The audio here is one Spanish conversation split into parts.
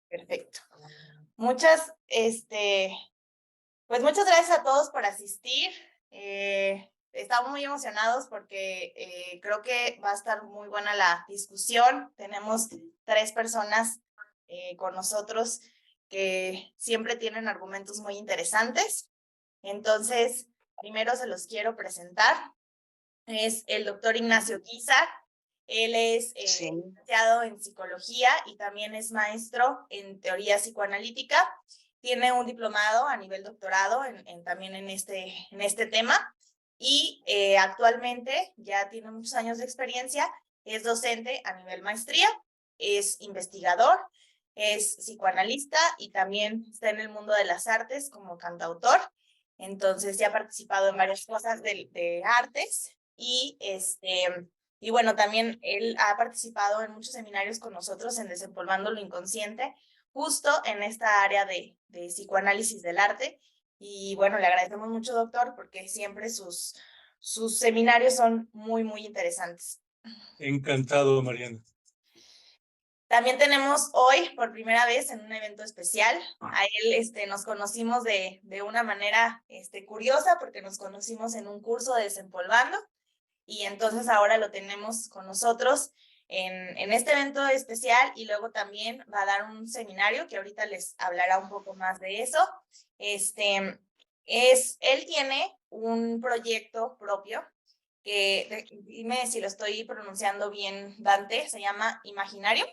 Perfecto. Muchas, pues muchas gracias a todos por asistir. Estamos muy emocionados porque creo que va a estar muy buena la discusión. Tenemos 3 personas con nosotros que siempre tienen argumentos muy interesantes. Entonces, primero se los quiero presentar. Es el doctor Ignacio Guizar. Él es licenciado en psicología y también es maestro en teoría psicoanalítica. Tiene un diplomado a nivel doctorado también en este tema y actualmente ya tiene muchos años de experiencia. Es docente a nivel maestría, es investigador, es psicoanalista y también está en el mundo de las artes como cantautor. Entonces ya ha participado en varias cosas de artes y bueno, también él ha participado en muchos seminarios con nosotros en Desempolvando lo Inconsciente, justo en esta área de psicoanálisis del arte. Y bueno, le agradecemos mucho, doctor, porque siempre sus seminarios son muy, muy interesantes. Encantado, Mariana. También tenemos hoy, por primera vez, en un evento especial, a él nos conocimos de una manera curiosa, porque nos conocimos en un curso de Desempolvando, y entonces ahora lo tenemos con nosotros en este evento especial, y luego también va a dar un seminario que ahorita les hablará un poco más de eso. Él tiene un proyecto propio que, dime si lo estoy pronunciando bien, Dante, se llama Imaginario.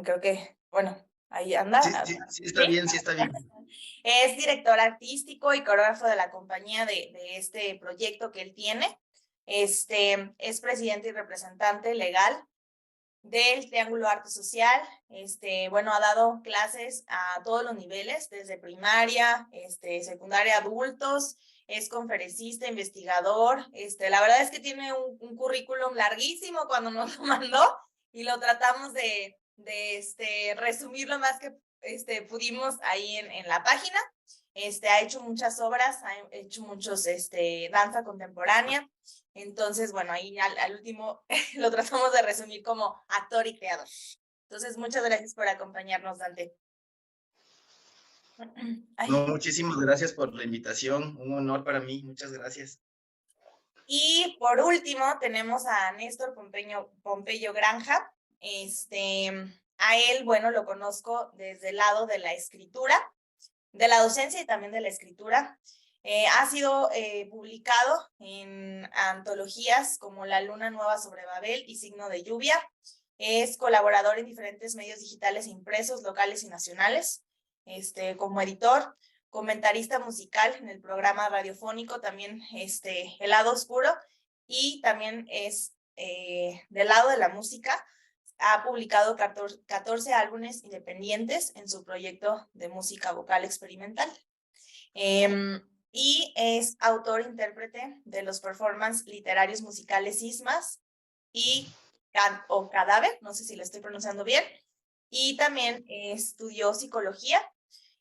Creo que, bueno, ahí anda. Sí, está bien, sí está bien. Es director artístico y coreógrafo de la compañía de este proyecto que él tiene. Es presidente y representante legal del Triángulo Arte Social. Bueno, ha dado clases a todos los niveles, desde primaria, secundaria, adultos. Es conferencista, investigador. La verdad es que tiene un currículum larguísimo cuando nos lo mandó y lo tratamos de resumir lo más que pudimos ahí en la página. Ha hecho muchas obras, ha hecho muchos danza contemporánea. Entonces, bueno, ahí al último lo tratamos de resumir como actor y creador. Entonces, muchas gracias por acompañarnos, Dante. No, muchísimas gracias por la invitación, un honor para mí, muchas gracias. Y por último, tenemos a Néstor Pompeyo Granja. A él, bueno, lo conozco desde el lado de la escritura, de la docencia y también de la escritura. Ha sido publicado en antologías como La Luna Nueva sobre Babel y Signo de Lluvia. Es colaborador en diferentes medios digitales e impresos, locales y nacionales. Como editor, comentarista musical en el programa radiofónico, también El Lado Oscuro, y también es del lado de la música. Ha publicado 14 álbumes independientes en su proyecto de música vocal experimental. Y es autor-intérprete de los performances literarios musicales Sismas o Cadáver, no sé si lo estoy pronunciando bien, y también estudió psicología,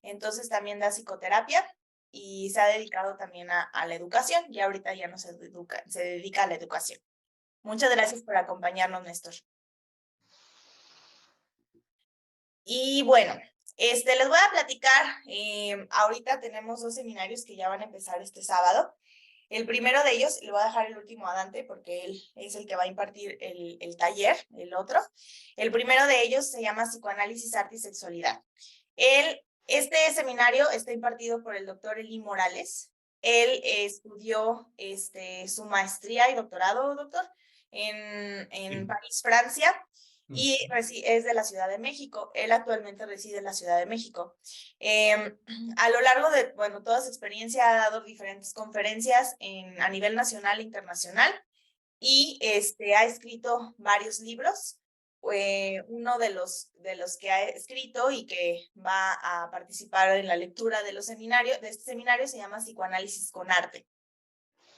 entonces también da psicoterapia y se ha dedicado también a la educación, y ahorita ya no se dedica a la educación. Muchas gracias por acompañarnos, Néstor. Y bueno, les voy a platicar, ahorita tenemos 2 seminarios que ya van a empezar este sábado. El primero de ellos, le voy a dejar el último a Dante porque él es el que va a impartir el taller, el otro. El primero de ellos se llama Psicoanálisis, Arte y Sexualidad. Este seminario está impartido por el doctor Eli Morales. Él estudió su maestría y doctorado, doctor, en París, Francia. Y es de la Ciudad de México. Él actualmente reside en la Ciudad de México. A lo largo de, bueno, toda su experiencia ha dado diferentes conferencias a nivel nacional e internacional y ha escrito varios libros. Uno de los que ha escrito y que va a participar en la lectura de este seminario se llama Psicoanálisis con Arte.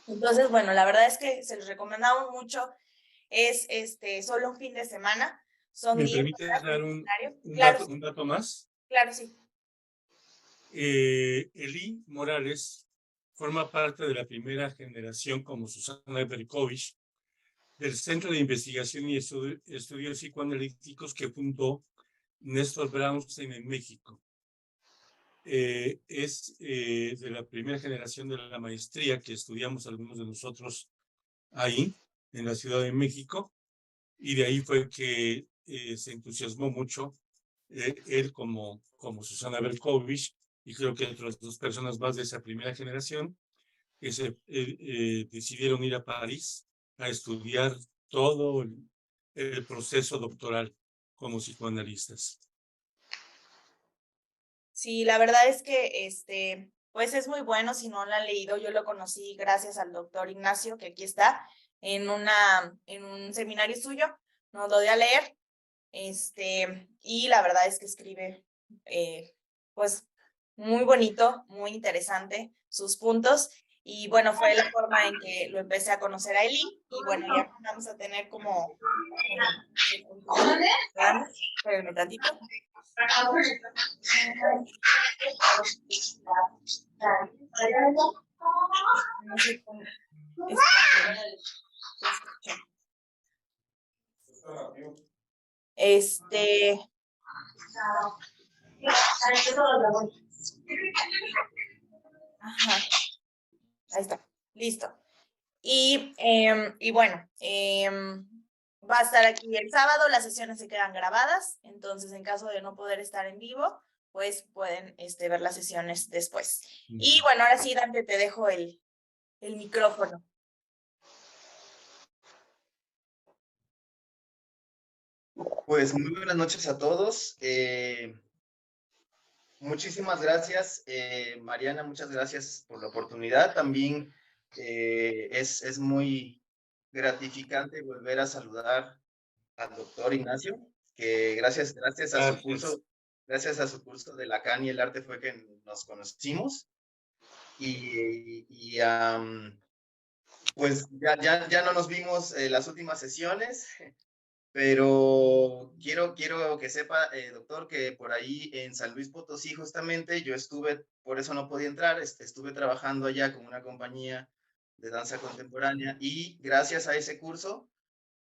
Entonces, bueno, la verdad es que se los recomendamos mucho. Es solo un fin de semana. Son ¿Me 10 permites horas dar de seminario. un Claro, dato más? claro, sí. Eli Morales forma parte de la primera generación, como Susana Berkovich, del Centro de Investigación y Estudios Psicoanalíticos que fundó Néstor Brownstein en México. Es de la primera generación de la maestría que estudiamos algunos de nosotros ahí, en la Ciudad de México, y de ahí fue que se entusiasmó mucho él como Susana Berkovich, y creo que otras dos personas más de esa primera generación que decidieron ir a París a estudiar todo el proceso doctoral como psicoanalistas. Sí, la verdad es que pues es muy bueno. Si no lo han leído, yo lo conocí gracias al doctor Ignacio, que aquí está, en un seminario suyo, nos lo dio a leer, y la verdad es que escribe, pues, muy bonito, muy interesante sus puntos, y bueno, fue la forma en que lo empecé a conocer a Eli, y bueno, ya vamos a tener como espérenme tantito. No sé cómo. Ajá. Ahí está. Listo. Y bueno, va a estar aquí el sábado, las sesiones se quedan grabadas, entonces en caso de no poder estar en vivo, pues pueden ver las sesiones después. Y bueno, ahora sí, Dante, te dejo el micrófono. Pues muy buenas noches a todos. Muchísimas gracias, Mariana, muchas gracias por la oportunidad. También es muy gratificante volver a saludar al doctor Ignacio, que gracias a su curso de Lacan y el arte fue que nos conocimos. Pues ya no nos vimos las últimas sesiones, pero quiero que sepa, doctor, que por ahí en San Luis Potosí justamente yo estuve, por eso no podía entrar, estuve trabajando allá con una compañía de danza contemporánea y gracias a ese curso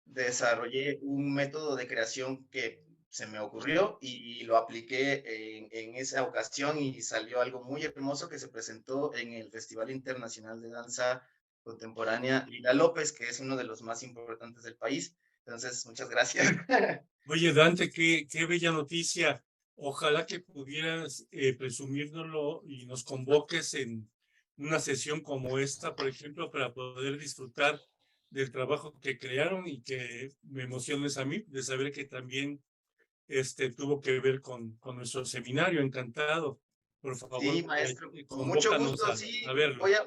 desarrollé un método de creación que se me ocurrió y lo apliqué en esa ocasión y salió algo muy hermoso que se presentó en el Festival Internacional de Danza Contemporánea Lila López, que es uno de los más importantes del país. Entonces, muchas gracias. Oye, Dante, qué bella noticia. Ojalá que pudieras presumírnoslo y nos convoques en una sesión como esta, por ejemplo, para poder disfrutar del trabajo que crearon y que me emociones a mí de saber que también tuvo que ver con nuestro seminario. Encantado. Por favor, Sí, maestro, con mucho convócanos gusto, sí, a verlo. voy a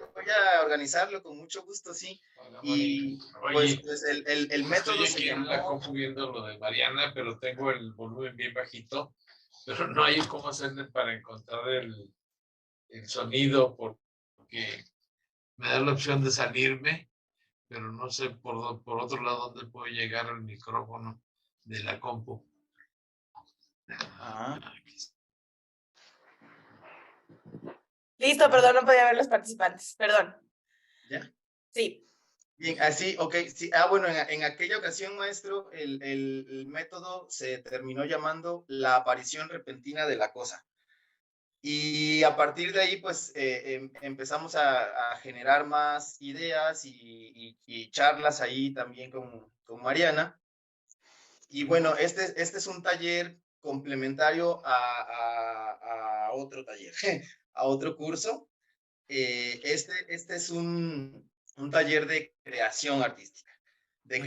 organizarlo con mucho gusto, sí. Y Oye, pues el método estoy se aquí en la llamó... compu viendo lo de Mariana, pero tengo el volumen bien bajito, pero no hay cómo hacerle para encontrar el sonido porque me da la opción de salirme, pero no sé por otro lado dónde puedo llegar al micrófono de la compu. Listo, perdón, no podía ver los participantes, perdón. ¿Ya? Sí. Bien, así, ok, sí. Bueno, en aquella ocasión, maestro, el método se terminó llamando la aparición repentina de la cosa. Y a partir de ahí, pues, empezamos a generar más ideas y charlas ahí también con Mariana. Y bueno, este es un taller complementario a otro taller, a otro curso. Este es un taller de creación artística. De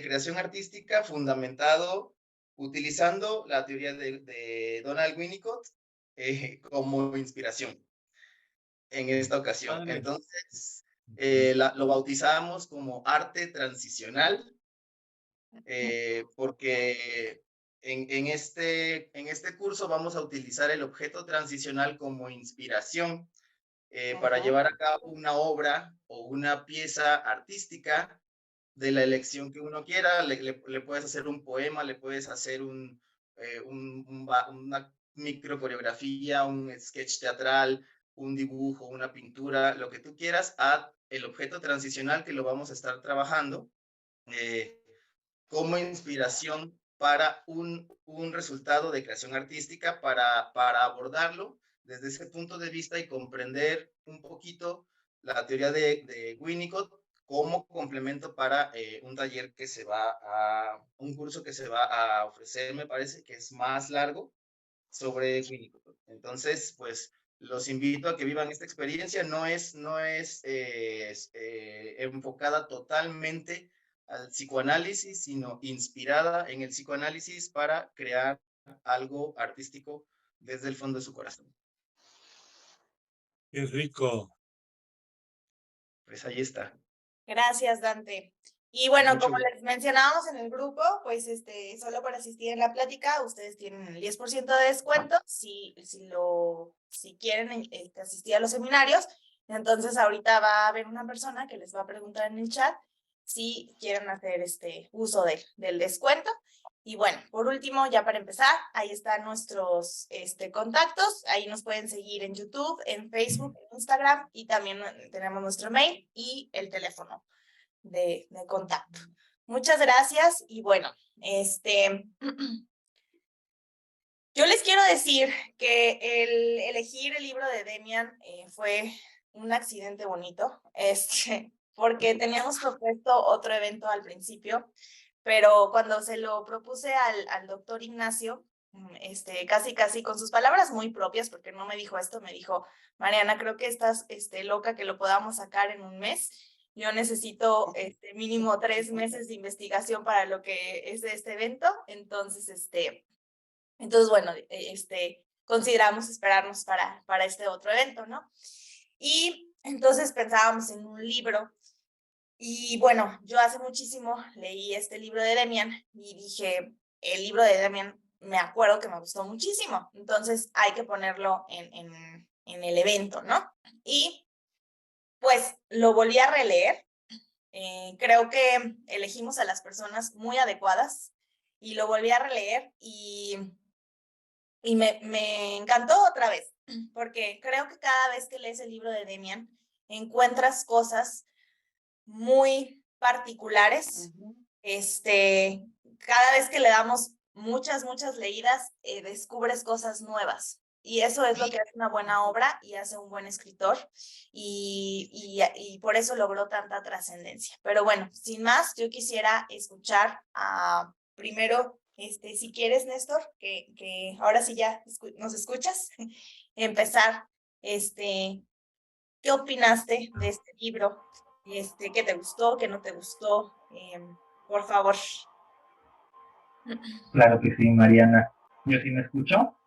creación artística fundamentado utilizando la teoría de Donald Winnicott como inspiración en esta ocasión. Padre. Entonces, lo bautizamos como arte transicional, porque en este curso vamos a utilizar el objeto transicional como inspiración para llevar a cabo una obra o una pieza artística de la elección que uno quiera. Le puedes hacer un poema, le puedes hacer una micro coreografía, un sketch teatral, un dibujo, una pintura, lo que tú quieras, a el objeto transicional que lo vamos a estar trabajando como inspiración para un resultado de creación artística, para abordarlo desde ese punto de vista y comprender un poquito la teoría de Winnicott como complemento para un taller que se va un curso que se va a ofrecer, me parece que es más largo, sobre Winnicott. Entonces, pues los invito a que vivan esta experiencia. No es enfocada totalmente al psicoanálisis, sino inspirada en el psicoanálisis para crear algo artístico desde el fondo de su corazón. Qué rico. Pues ahí está. Gracias, Dante. Y bueno, Mucho como gusto. les mencionábamos en el grupo, pues solo por asistir en la plática, ustedes tienen el 10% de descuento si quieren asistir a los seminarios. Entonces ahorita va a haber una persona que les va a preguntar en el chat si quieren hacer uso del descuento. Y bueno, por último, ya para empezar, ahí están nuestros contactos. Ahí nos pueden seguir en YouTube, en Facebook, en Instagram, y también tenemos nuestro mail y el teléfono de contacto. Muchas gracias y bueno, yo les quiero decir que el elegir el libro de Demian fue un accidente bonito, porque teníamos propuesto otro evento al principio, pero cuando se lo propuse al doctor Ignacio, casi con sus palabras muy propias, porque no me dijo esto, me dijo: Mariana, creo que estás loca que lo podamos sacar en un mes. Yo necesito mínimo 3 meses de investigación para lo que es este evento. Entonces, bueno, consideramos esperarnos para este otro evento, ¿no? Y entonces pensábamos en un libro. Y bueno, yo hace muchísimo leí este libro de Demian y dije, el libro de Demian me acuerdo que me gustó muchísimo, entonces hay que ponerlo en el evento, ¿no? Y pues lo volví a releer. Creo que elegimos a las personas muy adecuadas y lo volví a releer y me encantó otra vez, porque creo que cada vez que lees el libro de Demian encuentras cosas muy particulares. Cada vez que le damos muchas leídas, descubres cosas nuevas. Y eso es lo que hace una buena obra y hace un buen escritor. Y por eso logró tanta trascendencia. Pero bueno, sin más, yo quisiera escuchar primero, si quieres, Néstor, que ahora sí ya nos escuchas, empezar, ¿qué opinaste de este libro? ¿Qué te gustó, qué no te gustó? Por favor. Claro que sí, Mariana. ¿Yo sí me escucho?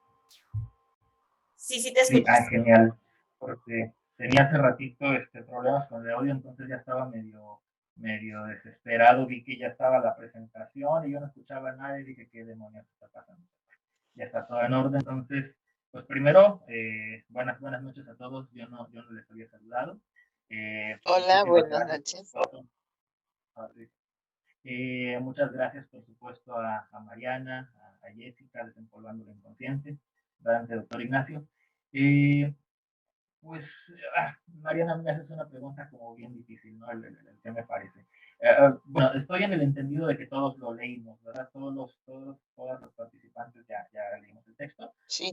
Sí te Sí, escuchas. genial. Porque tenía hace ratito problemas con el audio, entonces ya estaba medio desesperado. Vi que ya estaba la presentación y yo no escuchaba a nadie. Dije, ¿qué demonios está pasando? Ya está todo en orden. Entonces, pues primero, buenas noches a todos. Yo no les había saludado. Hola, buenas noches. Muchas gracias, por supuesto, a Mariana, a Jessica, Desempolvando lo Inconsciente, Dante, doctor Ignacio. Pues, Mariana, me haces una pregunta como bien difícil, ¿no? El que me parece. Bueno, estoy en el entendido de que todos lo leímos, ¿verdad? Todos los participantes ya leímos el texto. Sí.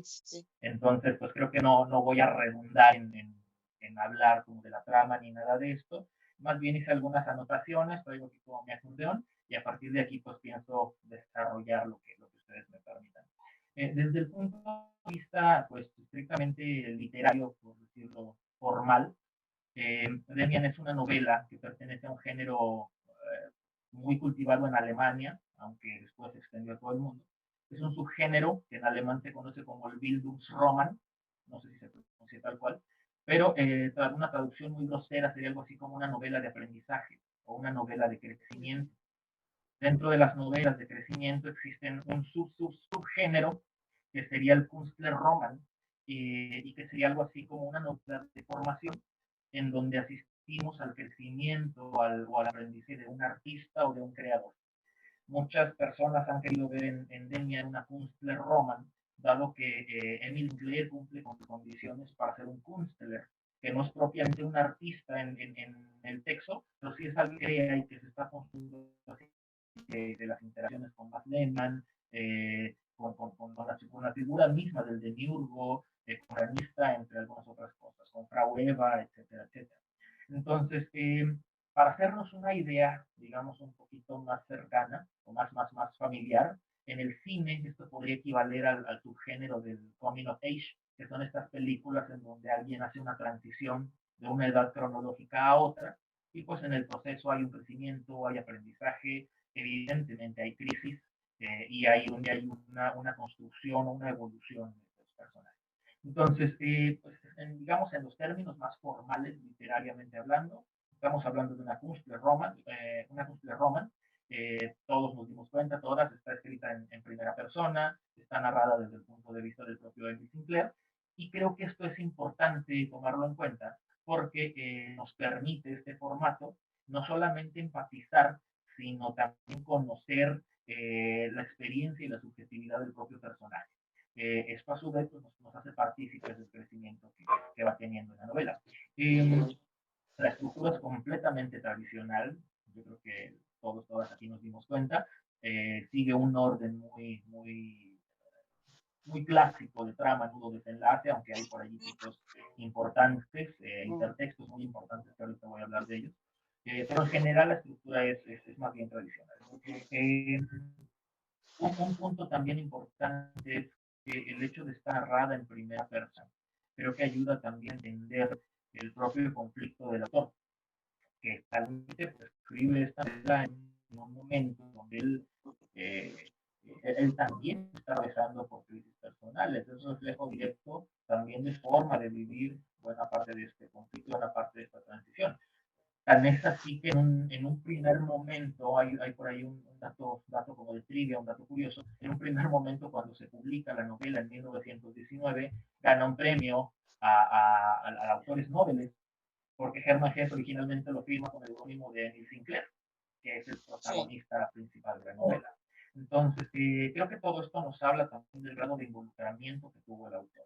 Entonces, pues creo que no voy a redundar en hablar como de la trama ni nada de esto. Más bien hice algunas anotaciones, traigo aquí como mi acordeón, y a partir de aquí pues pienso desarrollar lo que ustedes me permitan. Desde el punto de vista pues estrictamente literario, por decirlo formal, Demian es una novela que pertenece a un género muy cultivado en Alemania, aunque después se extendió a todo el mundo. Es un subgénero que en alemán se conoce como el Bildungsroman, no sé si se pronuncia tal cual, pero una traducción muy grosera sería algo así como una novela de aprendizaje o una novela de crecimiento. Dentro de las novelas de crecimiento existen un subgénero que sería el Kunstlerroman y que sería algo así como una novela de formación en donde asistimos al crecimiento o al aprendizaje de un artista o de un creador. Muchas personas han querido ver en Demian una Kunstlerroman dado que Emil Sinclair cumple con condiciones para ser un Künstler, que no es propiamente un artista en el texto, pero sí es alguien que hay que se está construyendo de las interacciones con Baz Luhrmann, con la figura misma del demiurgo, con la lista, entre algunas otras cosas, con Frau Eva, etcétera, etcétera. Entonces, para hacernos una idea, digamos, un poquito más cercana o más familiar, en el cine esto podría equivaler al subgénero del coming of age, que son estas películas en donde alguien hace una transición de una edad cronológica a otra, y pues en el proceso hay un crecimiento, hay aprendizaje, evidentemente hay crisis, y hay una construcción, una evolución de los personajes. Entonces, pues, digamos, en los términos más formales, literariamente hablando, estamos hablando de una Künstlerroman, todos nos dimos cuenta, todas, está escrita en primera persona, está narrada desde el punto de vista del propio Emil Sinclair, y creo que esto es importante tomarlo en cuenta, porque nos permite este formato no solamente empatizar, sino también conocer la experiencia y la subjetividad del propio personaje. Esto a su vez pues, nos hace partícipes del crecimiento que va teniendo en la novela. La estructura es completamente tradicional, yo creo que todas aquí nos dimos cuenta, sigue un orden muy clásico de trama, nudo, desenlace, aunque hay por allí sitios importantes, intertextos muy importantes, que ahorita voy a hablar de ellos. Pero en general la estructura es más bien tradicional. Un punto también importante es que el hecho de estar narrada en primera persona, creo que ayuda también a entender el propio conflicto del autor, que realmente escribe esta novela en un momento donde él también está atravesando por crisis personales. Es un reflejo directo también de forma de vivir buena parte de este conflicto, buena parte de esta transición. Tan es así que en un primer momento, hay por ahí un dato como de trivia, un dato curioso, en un primer momento cuando se publica la novela en 1919, gana un premio a autores Nobel, porque Hermann Hesse originalmente lo firma con el seudónimo de Emil Sinclair, que es el protagonista principal de la novela. Entonces, creo que todo esto nos habla también del grado de involucramiento que tuvo el autor.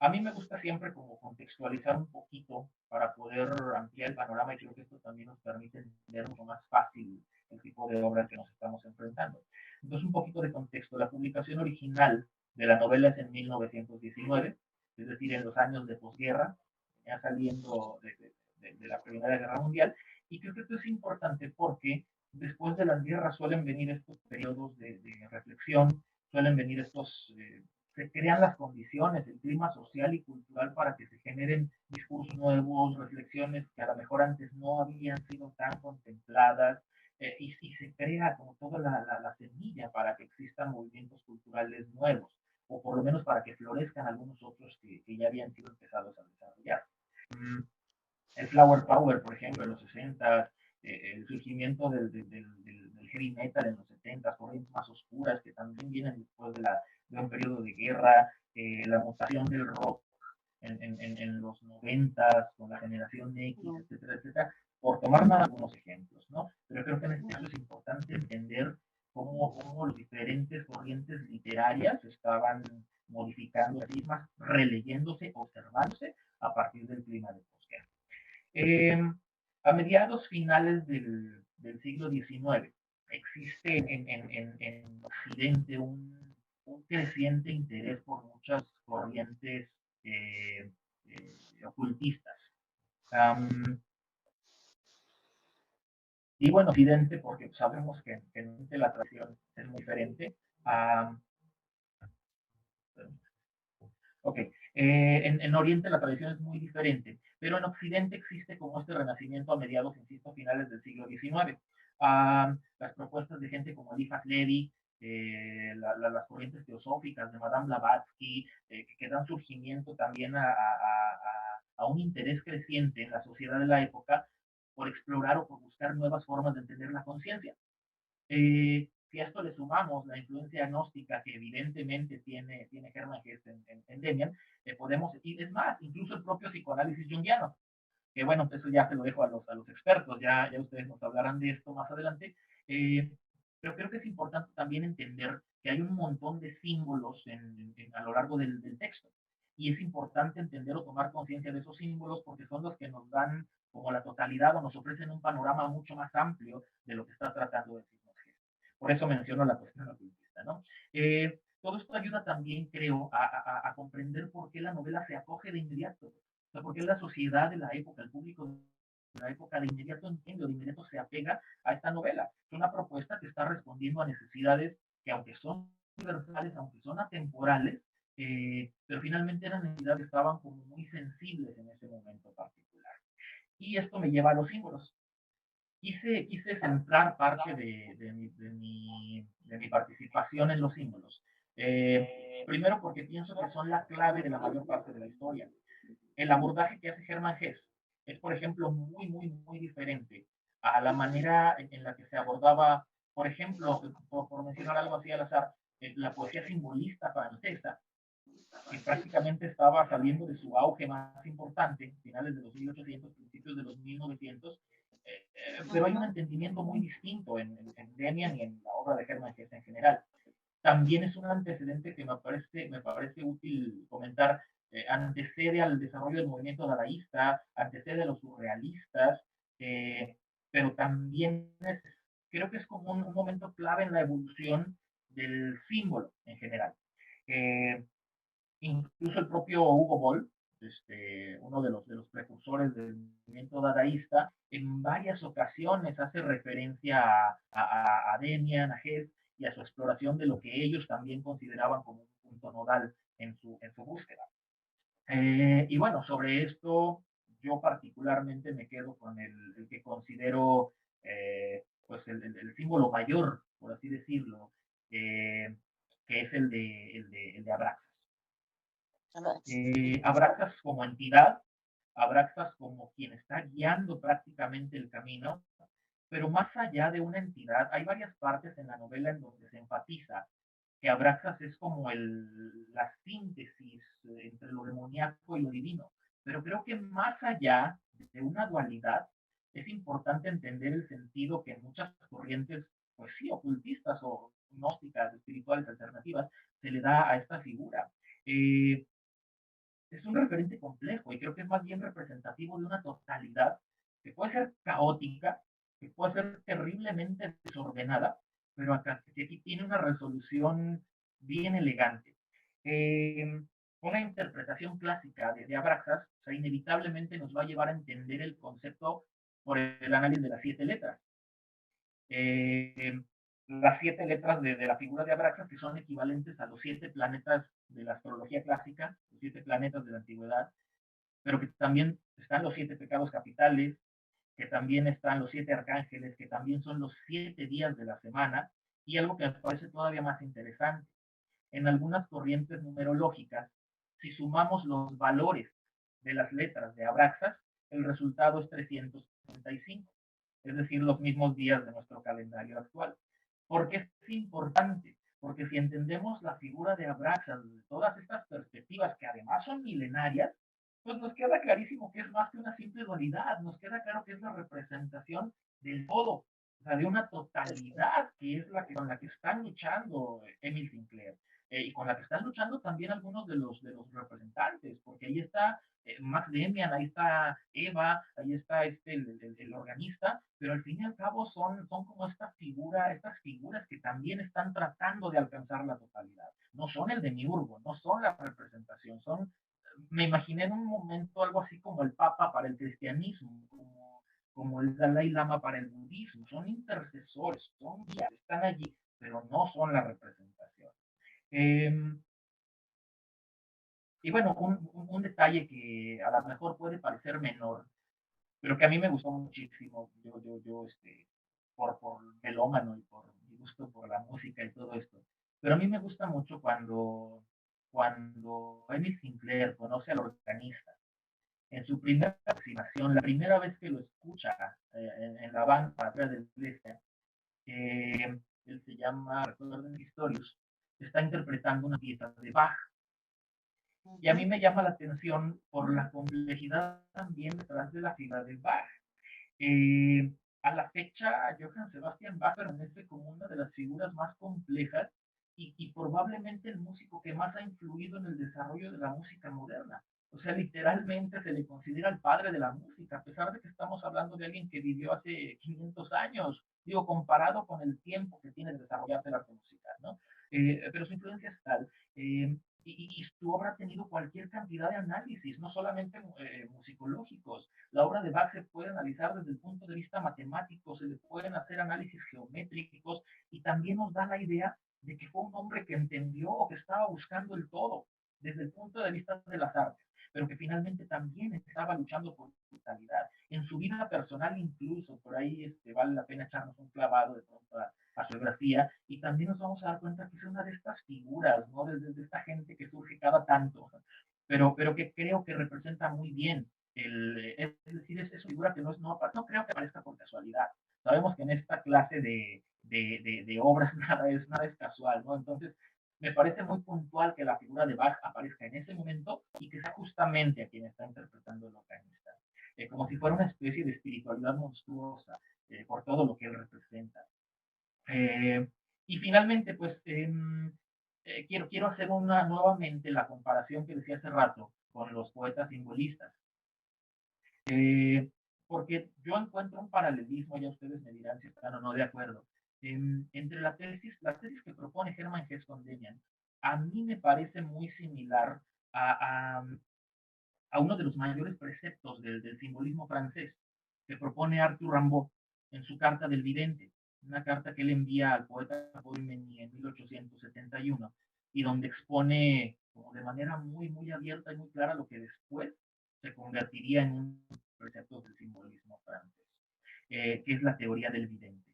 A mí me gusta siempre como contextualizar un poquito para poder ampliar el panorama y creo que esto también nos permite entender mucho más fácil el tipo de obra que nos estamos enfrentando. Entonces, un poquito de contexto. La publicación original de la novela es en 1919, es decir, en los años de posguerra, ya saliendo de la Primera Guerra Mundial, y creo que esto es importante porque después de las guerras suelen venir estos periodos de reflexión, suelen venir se crean las condiciones, el clima social y cultural para que se generen discursos nuevos, reflexiones que a lo mejor antes no habían sido tan contempladas, y se crea como toda la semilla para que existan movimientos culturales nuevos, o por lo menos para que florezcan algunos otros que ya habían sido empezados a desarrollar. El Flower Power, por ejemplo, en los 60, el surgimiento del heavy metal en los 70, corrientes más oscuras que también vienen después de un periodo de guerra, la mutación del rock en los 90 con la generación X, etcétera, etcétera, por tomar nada algunos ejemplos, ¿no? Pero creo que en este caso es importante entender cómo las diferentes corrientes literarias estaban modificando las mismas, releyéndose, observándose a partir del clima de posguerra. A mediados finales del siglo XIX existe en Occidente un creciente interés por muchas corrientes ocultistas. Digo en Occidente porque sabemos que en la tradición es muy diferente. Ok, en Oriente la tradición es muy diferente, pero en Occidente existe como este renacimiento a mediados, insisto, finales del siglo XIX. Las propuestas de gente como Eliphas Levi, las corrientes teosóficas de Madame Blavatsky, que dan surgimiento también a un interés creciente en la sociedad de la época por explorar o por buscar nuevas formas de entender la conciencia. Si a esto le sumamos la influencia gnóstica que evidentemente tiene Hermann Hesse en Demian, podemos, y es más, incluso el propio psicoanálisis junguiano, que bueno, eso ya se lo dejo a los expertos, ya ustedes nos hablarán de esto más adelante, pero creo que es importante también entender que hay un montón de símbolos a lo largo del texto. Y es importante entender o tomar conciencia de esos símbolos porque son los que nos dan como la totalidad o nos ofrecen un panorama mucho más amplio de lo que está tratando de decirnos. Por eso menciono la cuestión ocultista, ¿no? Todo esto ayuda también, creo, a comprender por qué la novela se acoge de inmediato. O sea, por qué la sociedad de la época, el público de la época de inmediato entiende, de inmediato se apega a esta novela. Es una propuesta que está respondiendo a necesidades que aunque son universales, aunque son atemporales, pero finalmente eran necesidades que estaban como muy sensibles en ese momento particular. Y esto me lleva a los símbolos. Quise centrar parte de mi participación en los símbolos. Primero porque pienso que son la clave de la mayor parte de la historia. El abordaje que hace Hermann Hesse es, por ejemplo, muy diferente a la manera en la que se abordaba, por ejemplo, por mencionar algo así al azar, la poesía simbolista francesa, que prácticamente estaba saliendo de su auge más importante, finales de los 1800, principios de los 1900, pero hay un entendimiento muy distinto en Demian y en la obra de Hermann Hesse en general. También es un antecedente que me parece útil comentar, antecede al desarrollo del movimiento dadaísta, antecede a los surrealistas, pero también creo que es como un momento clave en la evolución del símbolo en general. Incluso el propio Hugo Boll, uno de los precursores del movimiento dadaísta, en varias ocasiones hace referencia a Demian, a Hesse y a su exploración de lo que ellos también consideraban como un punto nodal en su búsqueda. Y bueno, sobre esto yo particularmente me quedo con el que considero pues el símbolo mayor, por así decirlo, que es el de Abraxas. Abraxas como entidad, Abraxas como quien está guiando prácticamente el camino, pero más allá de una entidad, hay varias partes en la novela en donde se enfatiza que Abraxas es como la síntesis entre lo demoníaco y lo divino. Pero creo que más allá de una dualidad, es importante entender el sentido que en muchas corrientes, pues sí, ocultistas o gnósticas, espirituales alternativas, se le da a esta figura. Es un referente complejo y creo que es más bien representativo de una totalidad que puede ser caótica, que puede ser terriblemente desordenada, pero acá que aquí tiene una resolución bien elegante. Una interpretación clásica de Abraxas, o sea, inevitablemente nos va a llevar a entender el concepto por el análisis de las 7 letras. Las 7 letras de la figura de Abraxas, que son equivalentes a los 7 planetas de la astrología clásica, los 7 planetas de la antigüedad, pero que también están los 7 pecados capitales, que también están los 7 arcángeles, que también son los 7 días de la semana, y algo que me parece todavía más interesante. En algunas corrientes numerológicas, si sumamos los valores de las letras de Abraxas, el resultado es 365, es decir, los mismos días de nuestro calendario actual. ¿Por qué es importante? Porque si entendemos la figura de Abraxas desde todas estas perspectivas, que además son milenarias, pues nos queda clarísimo que es más que una simple dualidad, nos queda claro que es la representación del todo, o sea, de una totalidad que es con la que están luchando Emil Sinclair, y con la que están luchando también algunos de los representantes, porque ahí está Max Demian, ahí está Eva, ahí está el organista, pero al fin y al cabo son como estas figuras que también están tratando de alcanzar la totalidad. No son el demiurgo, no son la representación, me imaginé en un momento algo así como el Papa para el cristianismo, como el Dalai Lama para el budismo, son intercesores, son guías, están allí, pero no son la representación. Y bueno, un detalle que a lo mejor puede parecer menor, pero que a mí me gustó muchísimo, yo por melómano y por mi gusto por la música y todo esto, pero a mí me gusta mucho cuando Emil Sinclair conoce al organista, en su primera aproximación, la primera vez que lo escucha en la banda atrás de la iglesia, él se llama, recuerden, Historius, está interpretando una pieza de Bach. Y a mí me llama la atención por la complejidad también detrás de la figura de Bach. A la fecha, Johann Sebastian Bach permanece como una de las figuras más complejas y probablemente el músico que más ha influido en el desarrollo de la música moderna. O sea, literalmente se le considera el padre de la música, a pesar de que estamos hablando de alguien que vivió hace 500 años, digo, comparado con el tiempo que tiene de desarrollarse el arte musical, ¿no? Pero su influencia es tal. Y su obra ha tenido cualquier cantidad de análisis, no solamente musicológicos. La obra de Bach se puede analizar desde el punto de vista matemático, se le pueden hacer análisis geométricos y también nos da la idea de que fue un hombre que entendió o que estaba buscando el todo desde el punto de vista de las artes, pero que finalmente también estaba luchando por su calidad. En su vida personal incluso, por ahí vale la pena echarnos un clavado de pronto a su biografía, y también nos vamos a dar cuenta que es una de estas figuras, ¿no? De esta gente que surge cada tanto, pero que creo que representa muy bien, es decir, es esa figura que no creo que aparezca por casualidad. Sabemos que en esta clase de obras nada es casual, ¿no? Entonces, me parece muy puntual que la figura de Bach aparezca en ese momento y que sea justamente a quien está interpretando el organista, como si fuera una especie de espiritualidad monstruosa por todo lo que él representa. Y finalmente, pues, quiero hacer nuevamente la comparación que decía hace rato con los poetas simbolistas. Porque yo encuentro un paralelismo, ya ustedes me dirán si están o no de acuerdo, entre la tesis que propone Hermann Hesse von Demian, a mí me parece muy similar a uno de los mayores preceptos del simbolismo francés que propone Arthur Rimbaud en su Carta del Vidente, una carta que él envía al poeta Paul Meunier en 1871, y donde expone como de manera muy, muy abierta y muy clara lo que después se convertiría en un precepto del simbolismo francés, que es la teoría del vidente.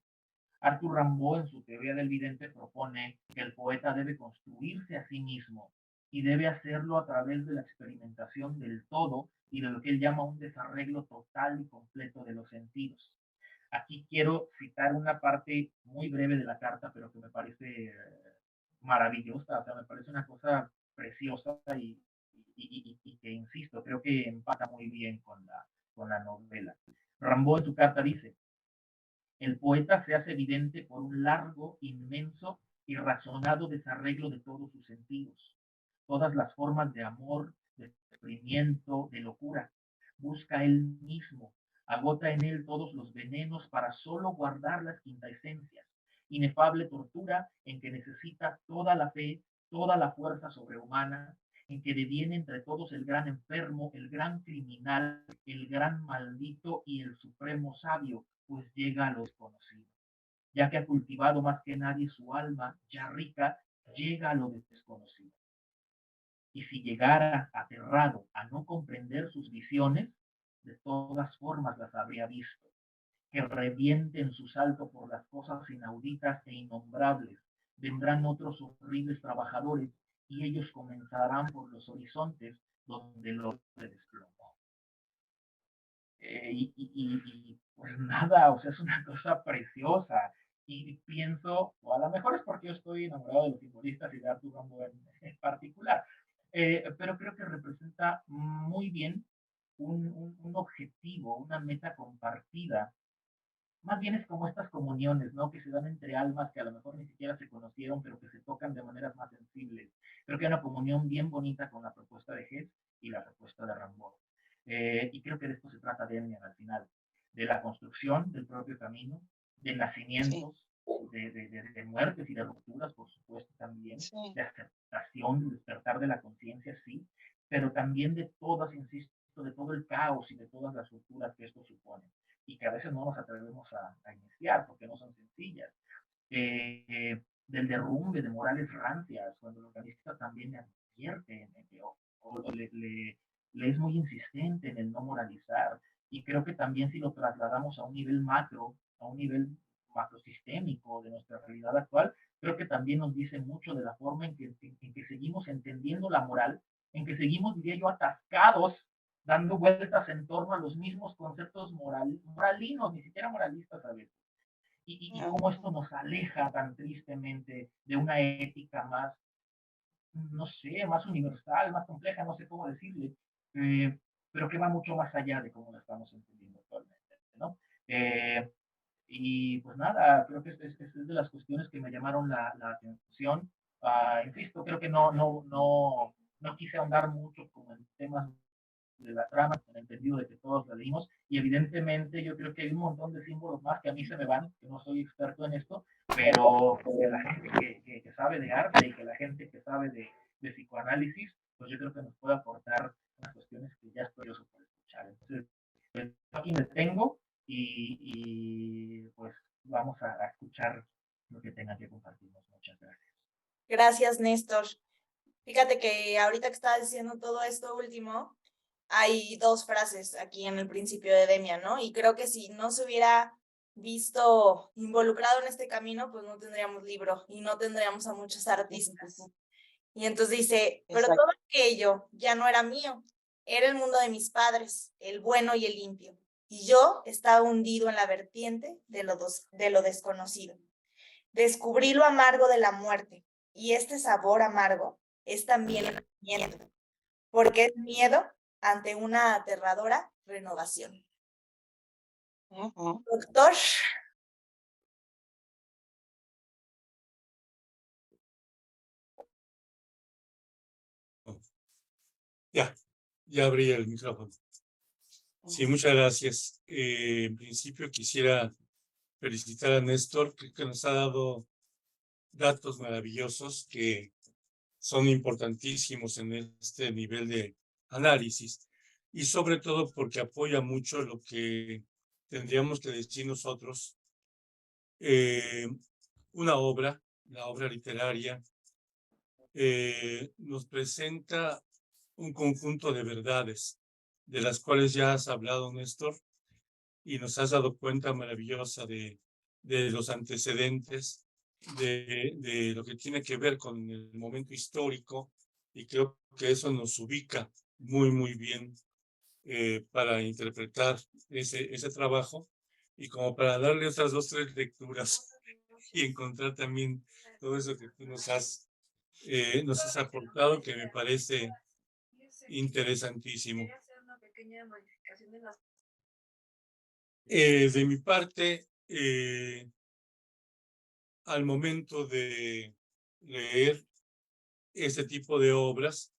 Arthur Rimbaud, en su teoría del vidente, propone que el poeta debe construirse a sí mismo y debe hacerlo a través de la experimentación del todo y de lo que él llama un desarreglo total y completo de los sentidos. Aquí quiero citar una parte muy breve de la carta, pero que me parece maravillosa, o sea, me parece una cosa preciosa y que, insisto, creo que empata muy bien con la novela. Rimbaud en su carta dice: el poeta se hace evidente por un largo, inmenso y razonado desarreglo de todos sus sentidos, todas las formas de amor, de sufrimiento, de locura. Busca él mismo, agota en él todos los venenos para solo guardar las quintaesencias, inefable tortura en que necesita toda la fe, toda la fuerza sobrehumana, en que deviene entre todos el gran enfermo, el gran criminal, el gran maldito y el supremo sabio, pues llega a lo desconocido. Ya que ha cultivado más que nadie su alma, ya rica, llega a lo desconocido. Y si llegara aterrado a no comprender sus visiones, de todas formas las habría visto, que reviente en su salto por las cosas inauditas e innombrables. Vendrán otros horribles trabajadores y ellos comenzarán por los horizontes donde el hombre se desplomó. Pues nada, o sea, es una cosa preciosa. Y pienso, o a lo mejor es porque yo estoy enamorado de los simbolistas y de Arthur Rimbaud en particular, pero creo que representa muy bien un objetivo, una meta compartida. Más bien es como estas comuniones, ¿no? Que se dan entre almas que a lo mejor ni siquiera se conocieron, pero que se tocan de maneras más sensibles. Creo que hay una comunión bien bonita con la propuesta de Hesse y la propuesta de Rimbaud. Y creo que de esto se trata Demian al final, de la construcción del propio camino, de nacimientos, de muertes y de rupturas, por supuesto, también, de aceptación, de despertar de la conciencia, sí, pero también de todas, insisto, de todo el caos y de todas las rupturas que esto supone, y que a veces no nos atrevemos a iniciar porque no son sencillas. Del derrumbe de morales rancias, cuando el organista también advierte o le es muy insistente en el no moralizar. Y creo que también si lo trasladamos a un nivel macro, a un nivel macrosistémico de nuestra realidad actual, creo que también nos dice mucho de la forma en que seguimos entendiendo la moral, en que seguimos, diría yo, atascados, dando vueltas en torno a los mismos conceptos moralinos, ni siquiera moralistas a veces. Y cómo esto nos aleja tan tristemente de una ética más, no sé, más universal, más compleja, no sé cómo decirle, pero que va mucho más allá de cómo la estamos entendiendo actualmente, ¿no? Y pues nada, creo que es de las cuestiones que me llamaron la atención insisto, creo que no quise ahondar mucho como en temas de la trama, en el entendido de que todos la leímos, y evidentemente yo creo que hay un montón de símbolos más que a mí se me van, que no soy experto en esto, pero que la gente que sabe de arte y que la gente que sabe de psicoanálisis, pues yo creo que nos puede aportar unas cuestiones que ya estoy curioso por escuchar. Entonces, pues, aquí me tengo y pues vamos a escuchar lo que tengan que compartirnos. Muchas gracias. Gracias, Néstor. Fíjate que ahorita que estabas diciendo todo esto último, hay dos frases aquí en el principio de Demian, ¿no? Y creo que si no se hubiera visto involucrado en este camino, pues no tendríamos libro y no tendríamos a muchos artistas. Y entonces dice, pero todo aquello ya no era mío, era el mundo de mis padres, el bueno y el limpio. Y yo estaba hundido en la vertiente de lo desconocido. Descubrí lo amargo de la muerte, y este sabor amargo es también el miedo, porque es miedo ante una aterradora renovación. Doctor. Ya abrí el micrófono. Sí, muchas gracias. En principio quisiera felicitar a Néstor, que nos ha dado datos maravillosos que son importantísimos en este nivel de análisis y sobre todo porque apoya mucho lo que tendríamos que decir nosotros. Una obra, la obra literaria, nos presenta un conjunto de verdades de las cuales ya has hablado, Néstor, y nos has dado cuenta maravillosa de los antecedentes, de lo que tiene que ver con el momento histórico, y creo que eso nos ubica muy bien para interpretar ese trabajo y como para darle otras 2 o 3 lecturas y encontrar también todo eso que tú nos has aportado, que me parece interesantísimo. De mi parte, al momento de leer este tipo de obras,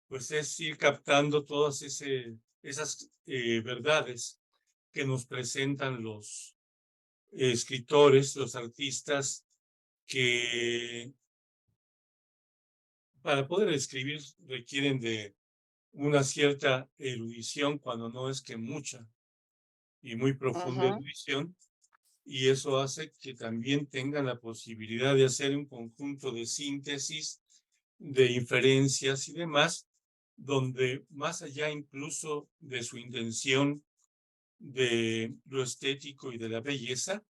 pues es ir captando todas esas verdades que nos presentan los escritores, los artistas, que para poder escribir requieren de una cierta erudición, cuando no es que mucha y muy profunda erudición, y eso hace que también tengan la posibilidad de hacer un conjunto de síntesis, de inferencias y demás, donde más allá incluso de su intención de lo estético y de la belleza,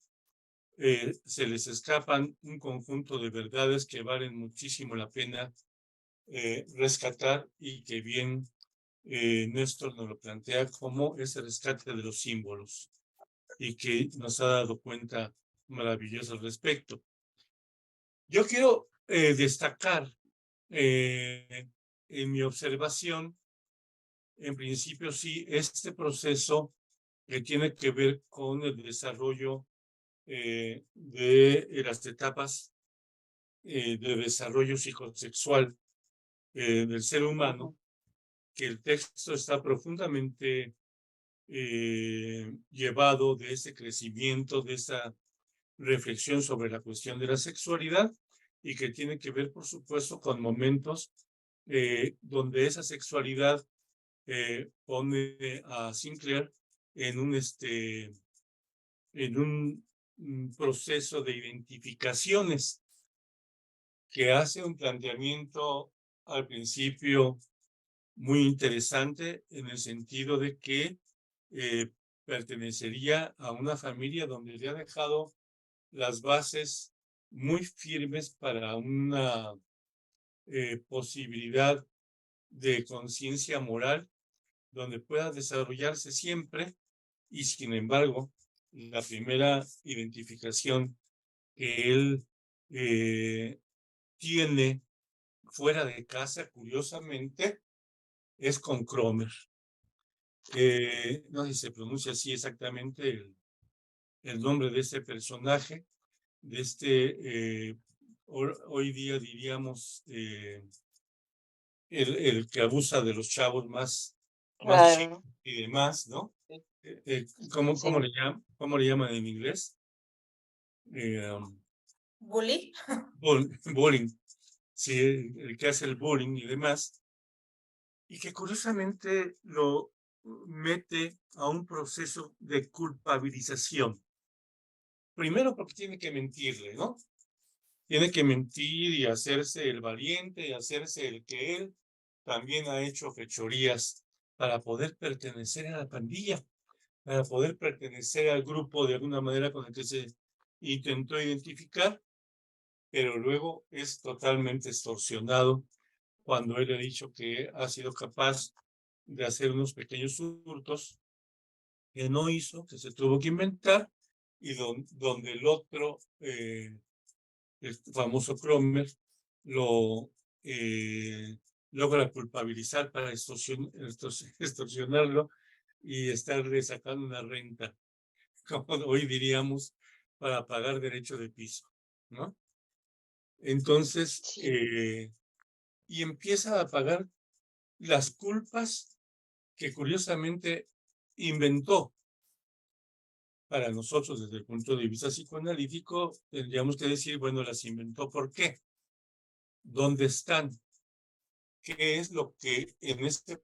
se les escapan un conjunto de verdades que valen muchísimo la pena rescatar, y que bien Néstor nos lo plantea como ese rescate de los símbolos, y que nos ha dado cuenta maravillosa al respecto. Yo quiero destacar en mi observación, en principio sí, este proceso que tiene que ver con el desarrollo de las etapas de desarrollo psicosexual del ser humano, que el texto está profundamente llevado de ese crecimiento, de esa reflexión sobre la cuestión de la sexualidad, y que tiene que ver, por supuesto, con momentos donde esa sexualidad pone a Sinclair en un proceso de identificaciones, que hace un planteamiento al principio muy interesante, en el sentido de que pertenecería a una familia donde le ha dejado las bases muy firmes para una posibilidad de conciencia moral, donde pueda desarrollarse siempre. Y sin embargo, la primera identificación que él tiene fuera de casa, curiosamente, es con Cromer. No sé si se pronuncia así exactamente el nombre de este personaje, de este hoy día diríamos el que abusa de los chavos más chicos Claro. y demás, ¿no? Sí. ¿Cómo Sí. cómo le llaman en inglés? ¿Bully? Bullying. Sí, el que hace el bullying y demás. Y que curiosamente lo mete a un proceso de culpabilización. Primero porque tiene que mentirle, ¿no? Tiene que mentir y hacerse el valiente y hacerse el que él también ha hecho fechorías para poder pertenecer a la pandilla, para poder pertenecer al grupo de alguna manera con el que se intentó identificar, pero luego es totalmente extorsionado cuando él ha dicho que ha sido capaz de hacer unos pequeños hurtos que no hizo, que se tuvo que inventar, y donde el otro, el famoso Cromer, lo logra culpabilizar para extorsionarlo y estarle sacando una renta, como hoy diríamos, para pagar derecho de piso, ¿no? Entonces, Sí. y empieza a pagar las culpas que curiosamente inventó. Para nosotros, desde el punto de vista psicoanalítico, tendríamos que decir, bueno, las inventó, ¿por qué? ¿Dónde están? ¿Qué es lo que en este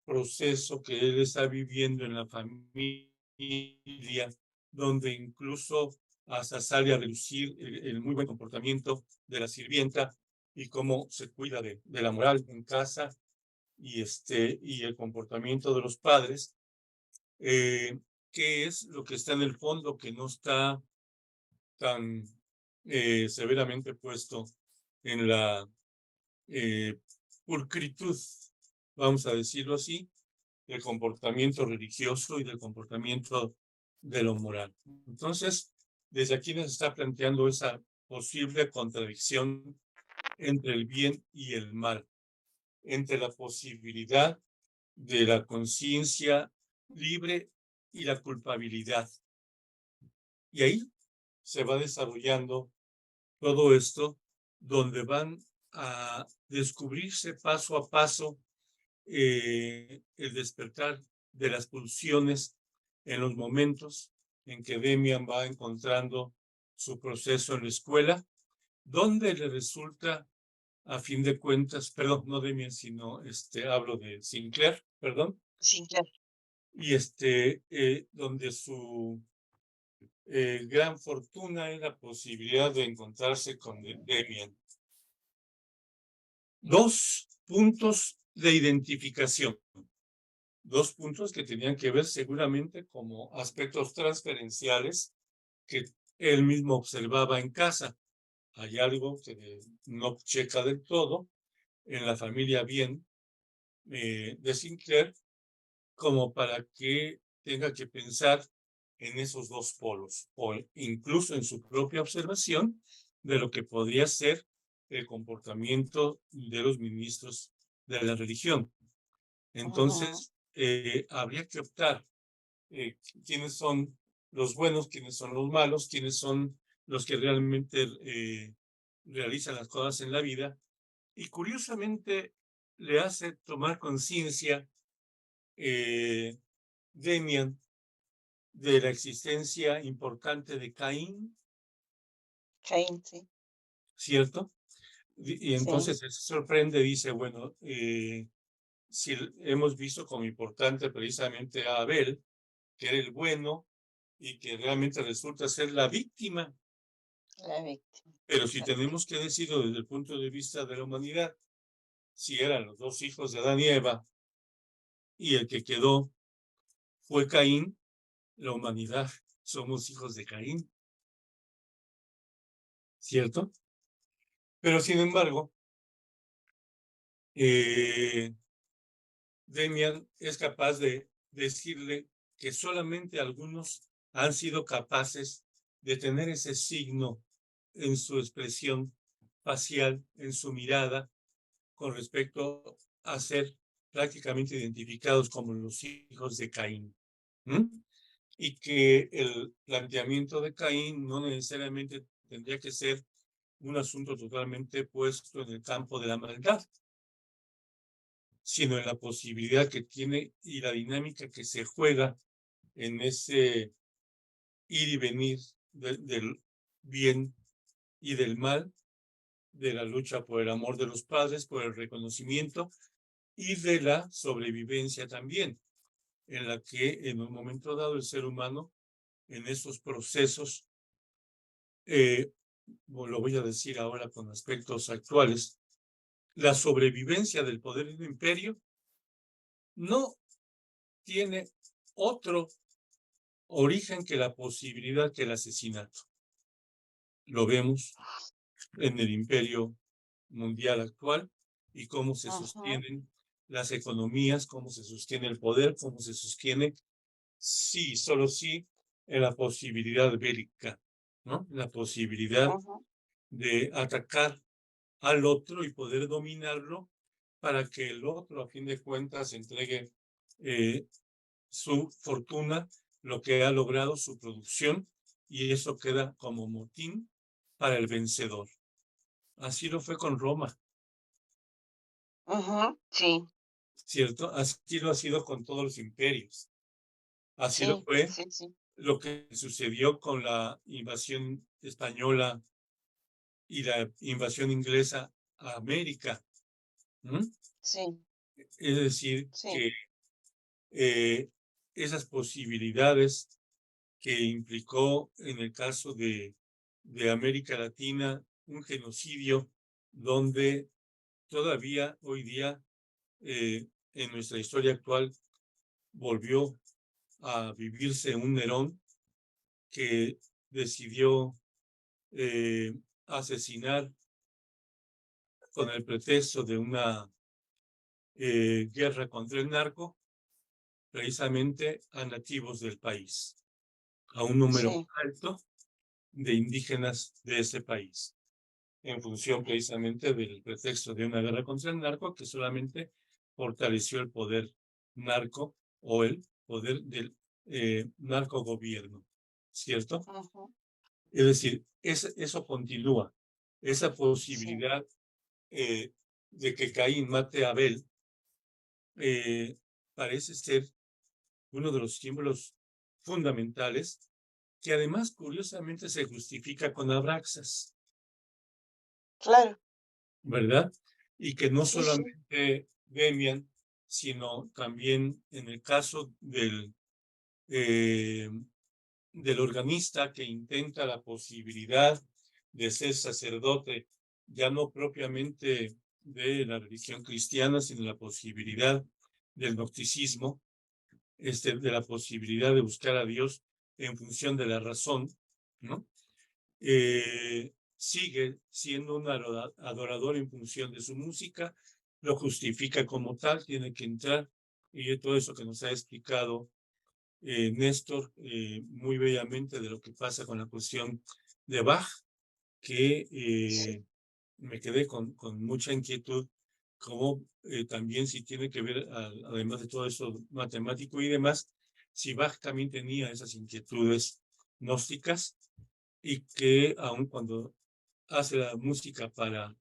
proceso que él está viviendo en la familia, donde incluso hasta sale a relucir el muy buen comportamiento de la sirvienta y cómo se cuida de la moral en casa y el comportamiento de los padres? ¿Qué es lo que está en el fondo que no está tan severamente puesto en la pulcritud, vamos a decirlo así, del comportamiento religioso y del comportamiento de lo moral? Entonces, desde aquí nos está planteando esa posible contradicción entre el bien y el mal, entre la posibilidad de la conciencia libre y la culpabilidad. Y ahí se va desarrollando todo esto, donde van a descubrirse paso a paso el despertar de las pulsiones en los momentos en que Demian va encontrando su proceso en la escuela, donde le resulta, a fin de cuentas, perdón, no Demian, sino hablo de Sinclair, perdón, Sí, claro. y donde su gran fortuna es la posibilidad de encontrarse con Demian. Dos puntos de identificación, dos puntos que tenían que ver seguramente como aspectos transferenciales que él mismo observaba en casa. Hay algo que no checa del todo en la familia bien de Sinclair, como para que tenga que pensar en esos dos polos, o incluso en su propia observación de lo que podría ser el comportamiento de los ministros de la religión. Entonces, habría que optar quiénes son los buenos, quiénes son los malos, quiénes son los que realmente realizan las cosas en la vida. Y curiosamente le hace tomar conciencia Demian de la existencia importante de Caín, Caín, sí. ¿cierto? Y entonces Sí. se sorprende, dice, bueno, si hemos visto como importante precisamente a Abel, que era el bueno y que realmente resulta ser la víctima, La víctima. pero si tenemos que decirlo desde el punto de vista de la humanidad, si eran los dos hijos de Adán y Eva y el que quedó fue Caín, la humanidad somos hijos de Caín, ¿cierto? Pero sin embargo, Demian es capaz de decirle que solamente algunos han sido capaces de tener ese signo en su expresión facial, en su mirada, con respecto a ser prácticamente identificados como los hijos de Caín. Y que el planteamiento de Caín no necesariamente tendría que ser un asunto totalmente puesto en el campo de la maldad, sino en la posibilidad que tiene y la dinámica que se juega en ese ir y venir del bien y del mal, de la lucha por el amor de los padres, por el reconocimiento y de la sobrevivencia también, en la que en un momento dado el ser humano, en esos procesos, lo voy a decir ahora con aspectos actuales, la sobrevivencia del poder del imperio no tiene otro origen que la posibilidad que el asesinato. Lo vemos en el imperio mundial actual y cómo se sostienen las economías, cómo se sostiene el poder, cómo se sostiene, sí, solo sí, en la posibilidad bélica, ¿no? La posibilidad de atacar al otro y poder dominarlo para que el otro, a fin de cuentas, entregue su fortuna, lo que ha logrado, su producción, y eso queda como motín para el vencedor. Así lo fue con Roma, Sí, ¿cierto? Así lo ha sido con todos los imperios. Así lo sí, fue sí, sí, lo que sucedió con la invasión española y la invasión inglesa a América. sí, Es decir, sí, que esas posibilidades que implicó en el caso de América Latina un genocidio donde todavía hoy día en nuestra historia actual volvió a vivirse un Nerón que decidió asesinar con el pretexto de una guerra contra el narco, precisamente a nativos del país, a un número sí, alto de indígenas de ese país, en función precisamente del pretexto de una guerra contra el narco que solamente fortaleció el poder narco o el poder del narcogobierno, ¿cierto? Es decir, eso continúa, esa sí, posibilidad de que Caín mate a Abel parece ser uno de los símbolos fundamentales que además curiosamente se justifica con Abraxas, claro, ¿verdad? Y que no sí, sí, solamente Demian, sino también en el caso del organista que intenta la posibilidad de ser sacerdote, ya no propiamente de la religión cristiana, sino la posibilidad del gnosticismo, de la posibilidad de buscar a Dios en función de la razón, ¿no? Sigue siendo un adorador en función de su música, lo justifica como tal, tiene que entrar, y todo eso que nos ha explicado Néstor muy bellamente de lo que pasa con la cuestión de Bach, que me quedé con mucha inquietud, como también si tiene que ver, además de todo eso matemático y demás, si Bach también tenía esas inquietudes gnósticas y que aun cuando hace la música para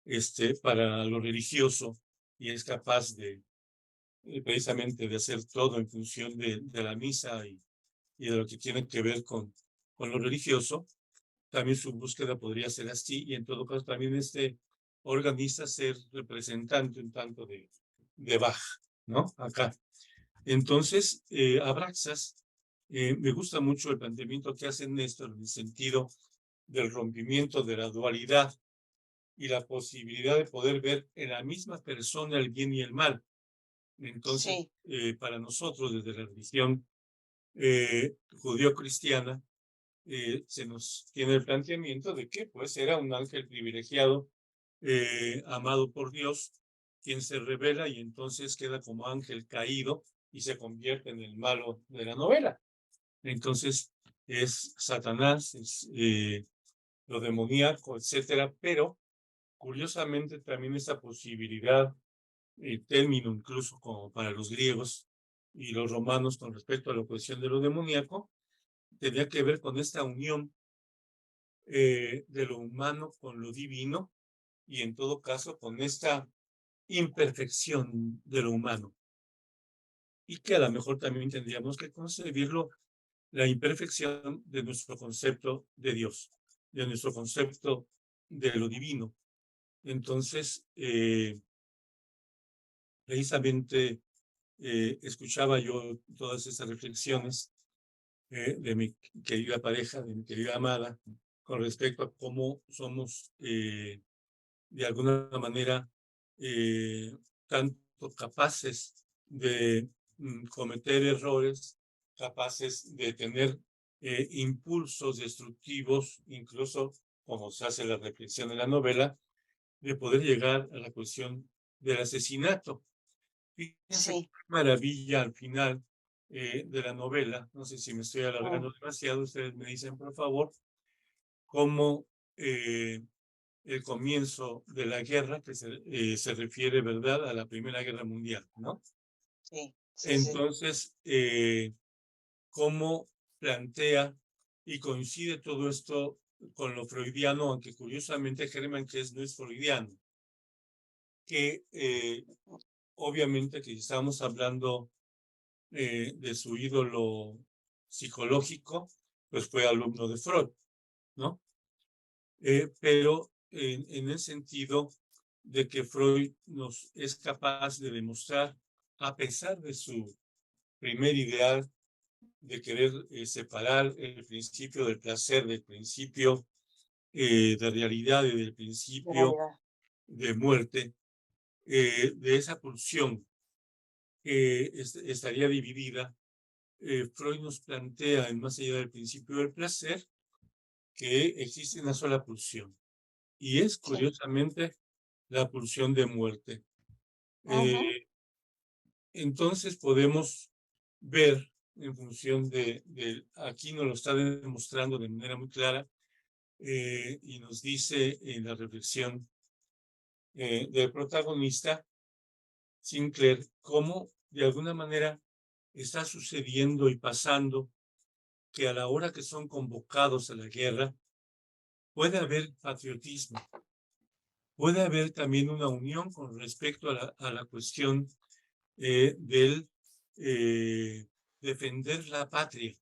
lo religioso y es capaz de precisamente de hacer todo en función de la misa y de lo que tiene que ver con lo religioso, también su búsqueda podría ser así y en todo caso también este organista ser representante un tanto de Bach, ¿no? Acá. Entonces, Abraxas, me gusta mucho el planteamiento que hace Néstor en el sentido del rompimiento de la dualidad y la posibilidad de poder ver en la misma persona el bien y el mal. Entonces, sí, para nosotros, desde la religión judío-cristiana, se nos tiene el planteamiento de que pues era un ángel privilegiado, amado por Dios, quien se revela y entonces queda como ángel caído y se convierte en el malo de la novela. Entonces es Satanás, es lo demoníaco, etcétera, pero curiosamente también esta posibilidad, término incluso como para los griegos y los romanos con respecto a la cuestión de lo demoníaco, tenía que ver con esta unión de lo humano con lo divino y en todo caso con esta imperfección de lo humano. Y que a lo mejor también tendríamos que concebirlo la imperfección de nuestro concepto de Dios, de nuestro concepto de lo divino. Entonces, precisamente escuchaba yo todas esas reflexiones de mi querida pareja, de mi querida amada, con respecto a cómo somos de alguna manera tanto capaces de cometer errores, capaces de tener impulsos destructivos, incluso como se hace la reflexión en la novela, de poder llegar a la cuestión del asesinato. Fíjense Sí, qué maravilla al final de la novela, no sé si me estoy alargando demasiado, ustedes me dicen por favor, cómo el comienzo de la guerra, que se refiere, ¿verdad?, a la Primera Guerra Mundial, ¿no? sí, sí, sí. Entonces, cómo plantea y coincide todo esto con lo freudiano, aunque curiosamente Hermann Hesse no es freudiano, que obviamente que estamos hablando de su ídolo psicológico, pues fue alumno de Freud, ¿no? Pero en el sentido de que Freud nos es capaz de demostrar, a pesar de su primer ideal de querer separar el principio del placer del principio de realidad y del principio Realidad. de muerte, de esa pulsión que estaría dividida, Freud nos plantea, en más allá del principio del placer, que existe una sola pulsión. Y es, Sí. curiosamente, la pulsión de muerte. Entonces podemos ver, en función aquí nos lo está demostrando de manera muy clara, y nos dice en la reflexión del protagonista, Sinclair, cómo de alguna manera está sucediendo y pasando que a la hora que son convocados a la guerra, puede haber patriotismo, puede haber también una unión con respecto a la cuestión del defender la patria,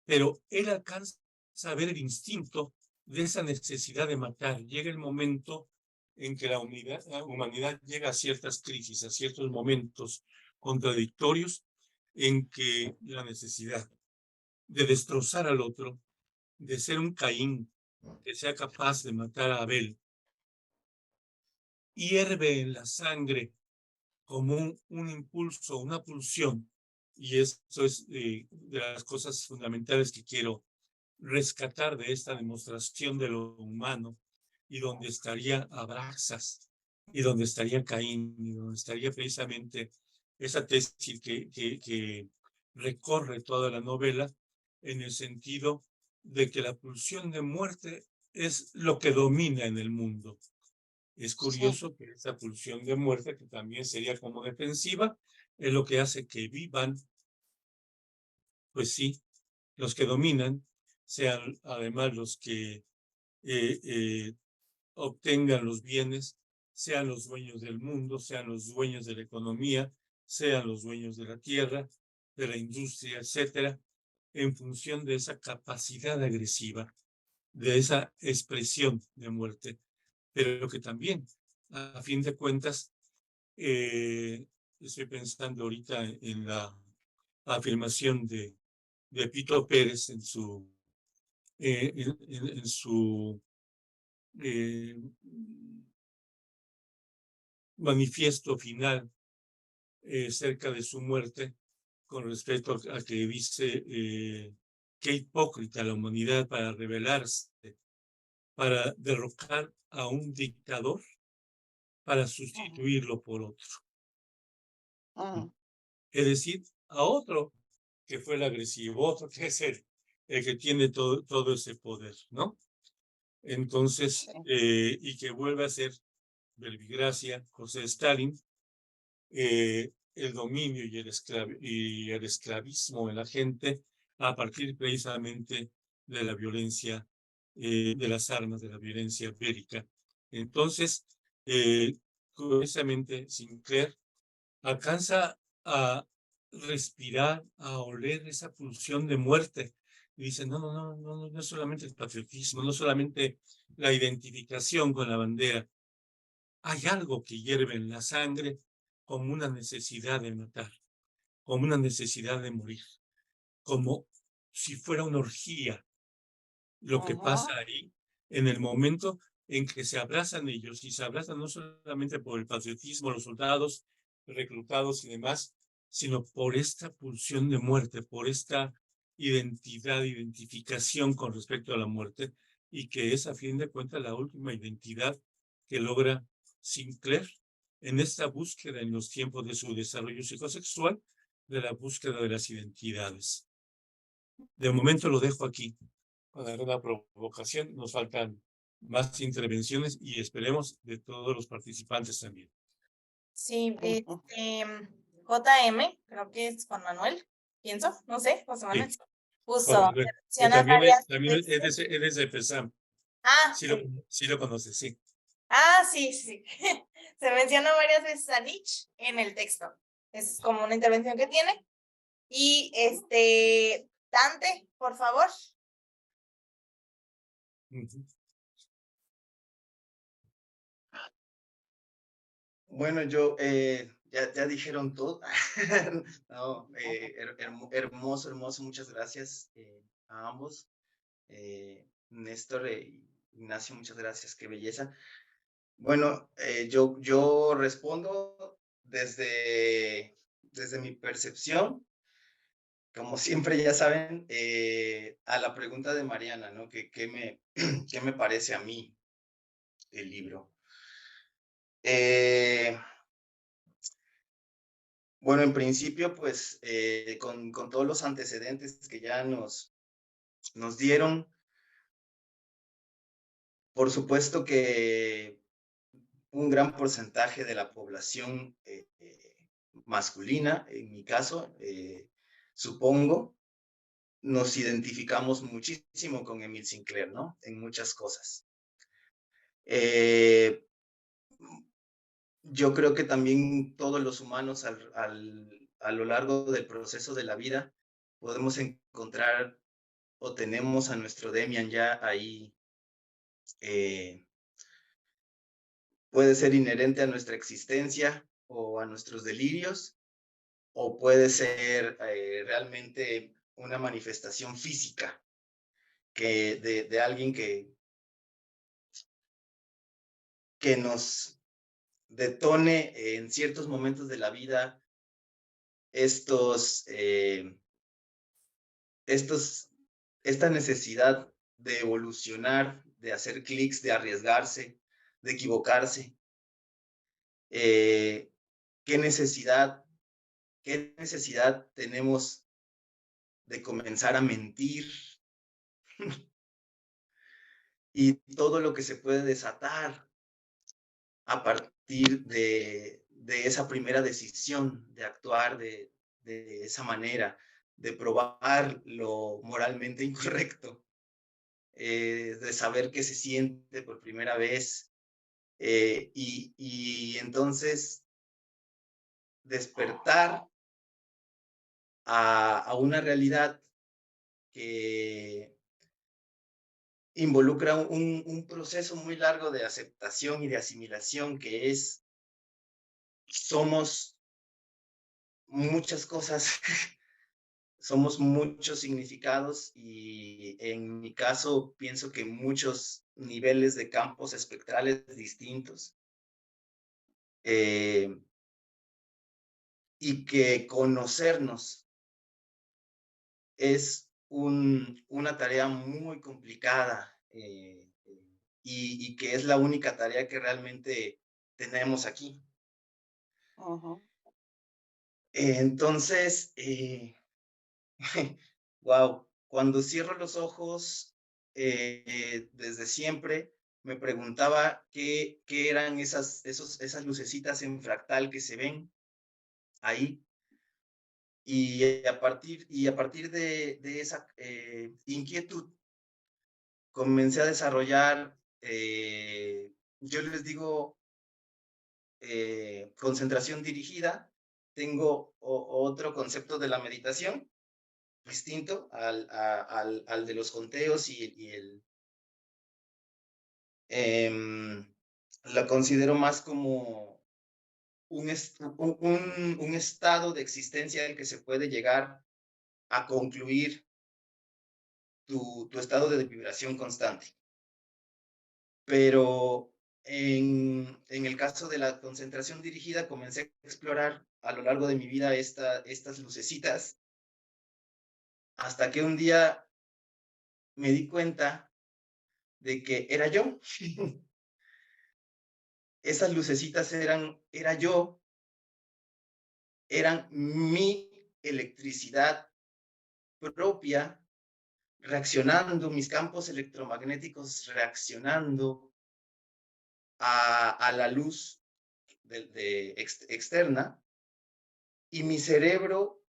pero él alcanza a ver el instinto de esa necesidad de matar. Llega el momento en que la humanidad llega a ciertas crisis, a ciertos momentos contradictorios, en que la necesidad de destrozar al otro, de ser un Caín que sea capaz de matar a Abel, hierve en la sangre como un impulso, una pulsión. Y esto es de las cosas fundamentales que quiero rescatar de esta demostración de lo humano, y donde estaría Abraxas, y donde estaría Caín, y donde estaría precisamente esa tesis que recorre toda la novela, en el sentido de que la pulsión de muerte es lo que domina en el mundo. Es curioso que esa pulsión de muerte, que también sería como defensiva, es lo que hace que vivan, pues sí, los que dominan, sean además los que obtengan los bienes, sean los dueños del mundo, sean los dueños de la economía, sean los dueños de la tierra, de la industria, etcétera, en función de esa capacidad agresiva, de esa expresión de muerte, pero que también, a fin de cuentas, estoy pensando ahorita en la afirmación de Pito Pérez en su manifiesto final cerca de su muerte, con respecto a que dice qué hipócrita la humanidad para rebelarse, para derrocar a un dictador, para sustituirlo por otro. Es decir, a otro que fue el agresivo, otro que es el que tiene todo ese poder, ¿no? Entonces, y que vuelve a ser Verbigracia, José Stalin, el dominio y el esclavismo en la gente a partir precisamente de la violencia de las armas, de la violencia bélica. Entonces, curiosamente, Sinclair alcanza a respirar, a oler esa pulsión de muerte. Y dice, no es solamente el patriotismo, no solamente la identificación con la bandera. Hay algo que hierve en la sangre como una necesidad de matar, como una necesidad de morir, como si fuera una orgía. Lo que pasa ahí en el momento en que se abrazan ellos, y se abrazan no solamente por el patriotismo, los soldados reclutados y demás, sino por esta pulsión de muerte, por esta identificación con respecto a la muerte, y que es a fin de cuentas la última identidad que logra Sinclair en esta búsqueda en los tiempos de su desarrollo psicosexual, de la búsqueda de las identidades. De momento lo dejo aquí para dar una provocación. Nos faltan más intervenciones y esperemos de todos los participantes también. Sí, JM, creo que es Juan Manuel, pienso, no sé, José Manuel, Sí. puso, Que menciona también varias es de PESAM. Ah, Sí lo conoces, sí. Ah, sí. Se menciona varias veces a Nietzsche en el texto. Es como una intervención que tiene. Y Dante, por favor. Bueno, yo, ya dijeron todo. No, hermoso, muchas gracias a ambos. Néstor e Ignacio, muchas gracias, qué belleza. Bueno, yo respondo desde mi percepción, como siempre ya saben, a la pregunta de Mariana, ¿no? ¿Qué me parece a mí el libro? Bueno, en principio, pues, con todos los antecedentes que ya nos dieron, por supuesto que un gran porcentaje de la población masculina, en mi caso, supongo, nos identificamos muchísimo con Emile Sinclair, ¿no? En muchas cosas. Yo creo que también todos los humanos a lo largo del proceso de la vida podemos encontrar o tenemos a nuestro Demian ya ahí, puede ser inherente a nuestra existencia o a nuestros delirios, o puede ser realmente una manifestación física de alguien que nos detone en ciertos momentos de la vida esta necesidad de evolucionar, de hacer clics, de arriesgarse, de equivocarse. ¿Qué necesidad tenemos de comenzar a mentir? Y todo lo que se puede desatar a partir de esa primera decisión de actuar de esa manera, de probar lo moralmente incorrecto, de saber qué se siente por primera vez, y entonces despertar a una realidad que involucra un proceso muy largo de aceptación y de asimilación, que es, somos muchas cosas, somos muchos significados, y en mi caso pienso que muchos niveles de campos espectrales distintos, y que conocernos es una tarea muy complicada, y que es la única tarea que realmente tenemos aquí. Entonces, wow, cuando cierro los ojos, desde siempre me preguntaba qué eran esas lucecitas en fractal que se ven ahí, y a partir de esa inquietud, comencé a desarrollar, yo les digo, concentración dirigida. Tengo otro concepto de la meditación distinto al de los conteos la considero más como un estado de existencia en que se puede llegar a concluir tu estado de vibración constante. Pero en el caso de la concentración dirigida, comencé a explorar a lo largo de mi vida estas lucecitas, hasta que un día me di cuenta de que era yo. Esas lucecitas era yo, eran mi electricidad propia, reaccionando, mis campos electromagnéticos reaccionando a la luz externa, y mi cerebro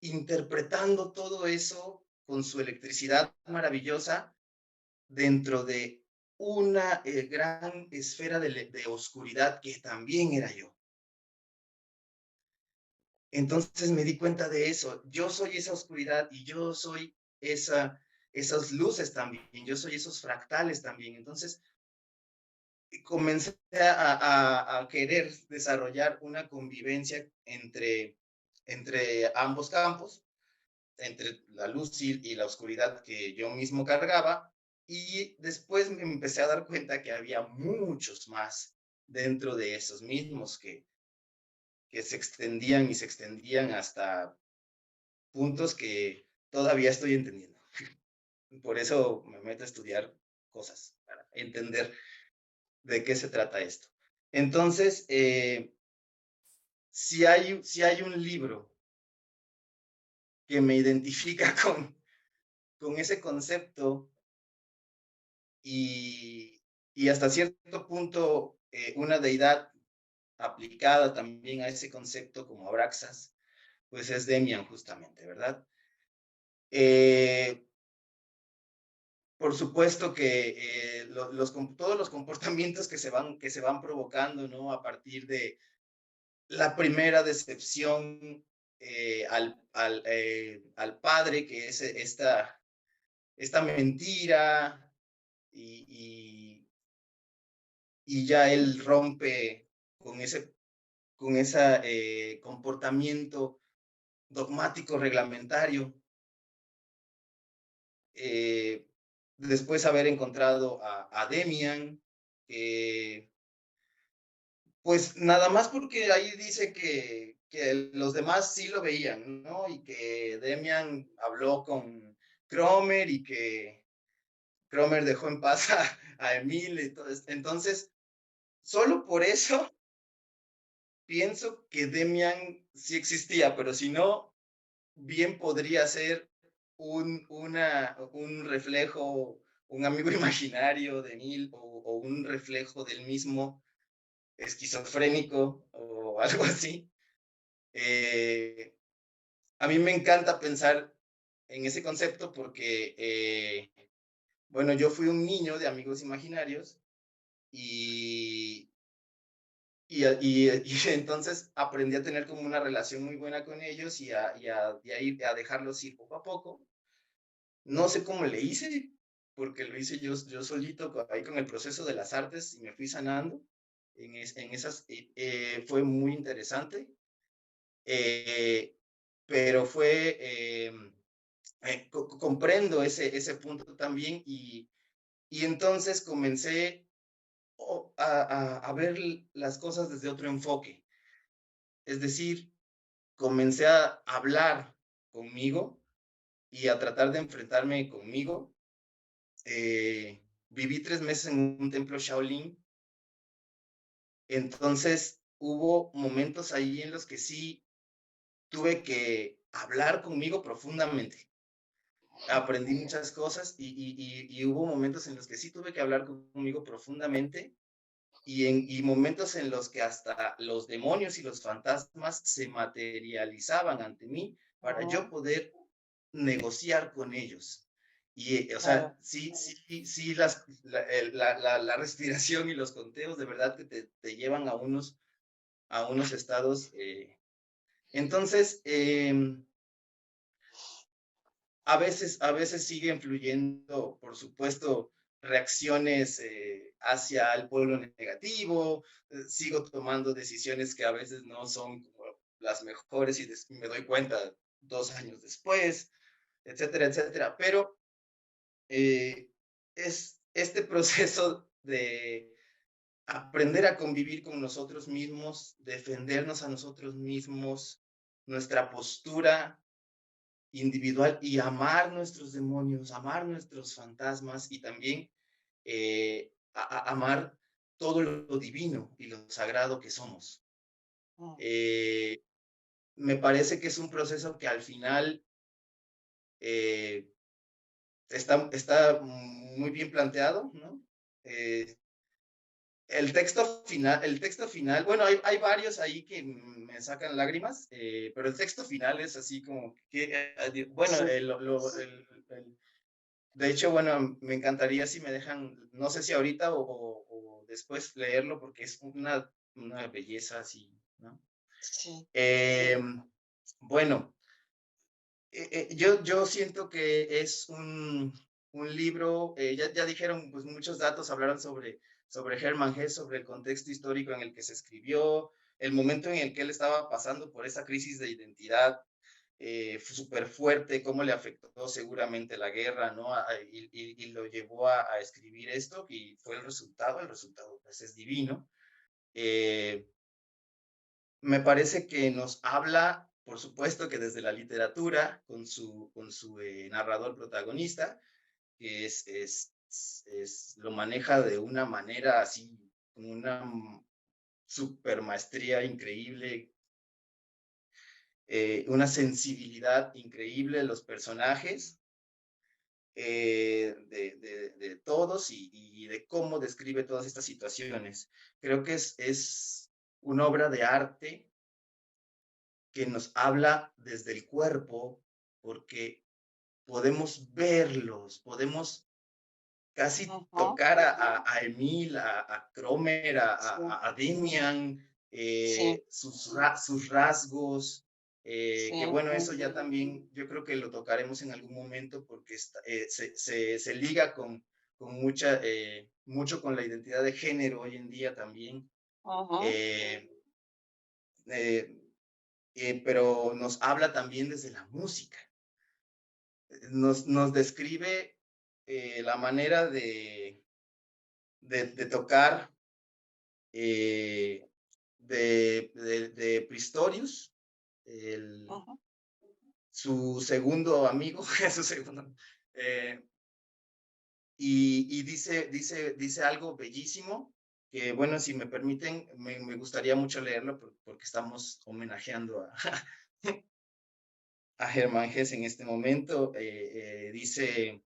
interpretando todo eso con su electricidad maravillosa dentro de una gran esfera de oscuridad que también era yo. Entonces me di cuenta de eso. Yo soy esa oscuridad y yo soy esas luces también. Yo soy esos fractales también. Entonces comencé a querer desarrollar una convivencia entre ambos campos, entre la luz y la oscuridad que yo mismo cargaba, y después me empecé a dar cuenta que había muchos más dentro de esos mismos que se extendían y se extendían hasta puntos que todavía estoy entendiendo. Por eso me meto a estudiar cosas, para entender de qué se trata esto. Entonces, si hay un libro que me identifica con ese concepto y hasta cierto punto una deidad aplicada también a ese concepto como Abraxas, pues es Demian justamente, ¿verdad? Por supuesto que todos los comportamientos que se van provocando, ¿no? A partir de la primera decepción al padre, que es esta mentira, y ya él rompe con ese comportamiento dogmático reglamentario. Después haber encontrado a Demian, pues nada más porque ahí dice que los demás sí lo veían, ¿no? Y que Demian habló con Cromer y que Cromer dejó en paz a Emil y todo esto. Entonces, solo por eso pienso que Demian sí existía, pero si no, bien podría ser un reflejo, un amigo imaginario de Emil, o un reflejo del mismo esquizofrénico o algo así. A mí me encanta pensar en ese concepto porque, bueno, yo fui un niño de amigos imaginarios y entonces aprendí a tener como una relación muy buena con ellos y a dejarlos ir poco a poco. No sé cómo le hice, porque lo hice yo solito ahí con el proceso de las artes y me fui sanando. Fue muy interesante, pero comprendo ese punto también, y entonces comencé a ver las cosas desde otro enfoque. Es decir, comencé a hablar conmigo y a tratar de enfrentarme conmigo. Viví 3 meses en un templo Shaolin, entonces hubo momentos ahí en los que sí tuve que hablar conmigo profundamente. Aprendí muchas cosas y hubo momentos en los que sí tuve que hablar conmigo profundamente, y momentos en los que hasta los demonios y los fantasmas se materializaban ante mí para yo poder negociar con ellos. Y, o Claro. sea, sí, la respiración y los conteos de verdad que te llevan a unos estados. Entonces, a veces siguen fluyendo, por supuesto, reacciones hacia el pueblo negativo, sigo tomando decisiones que a veces no son como las mejores y me doy cuenta 2 años después, etcétera, etcétera. Pero es este proceso de aprender a convivir con nosotros mismos, defendernos a nosotros mismos, nuestra postura individual y amar nuestros demonios, amar nuestros fantasmas y también amar todo lo divino y lo sagrado que somos. Me parece que es un proceso que al final está muy bien planteado, ¿no? El texto final, bueno, hay varios ahí que me sacan lágrimas, pero el texto final es así como que, bueno, de hecho, bueno, me encantaría si me dejan, no sé si ahorita o después leerlo, porque es una belleza así, ¿no? Sí. Bueno, yo siento que es un libro, ya dijeron pues, muchos datos, hablaron sobre Hermann Hesse, sobre el contexto histórico en el que se escribió, el momento en el que él estaba pasando por esa crisis de identidad súper fuerte, cómo le afectó seguramente la guerra, ¿no? Y lo llevó a escribir esto, y fue el resultado pues es divino. Me parece que nos habla, por supuesto que desde la literatura, con su narrador protagonista, que lo maneja de una manera así, con una super maestría increíble, una sensibilidad increíble de los personajes, de todos y de cómo describe todas estas situaciones. Creo que es una obra de arte que nos habla desde el cuerpo, porque podemos verlos, podemos casi tocar a Emil, a Cromer, a Demian, sus rasgos, que bueno, eso ya también yo creo que lo tocaremos en algún momento, porque se liga con mucho con la identidad de género hoy en día también. Pero nos habla también desde la música. Nos describe la manera de tocar de Pistorius, su segundo amigo, su segundo, y dice algo bellísimo, que bueno, si me permiten, me gustaría mucho leerlo, porque estamos homenajeando a Hermann Hesse en este momento. Dice: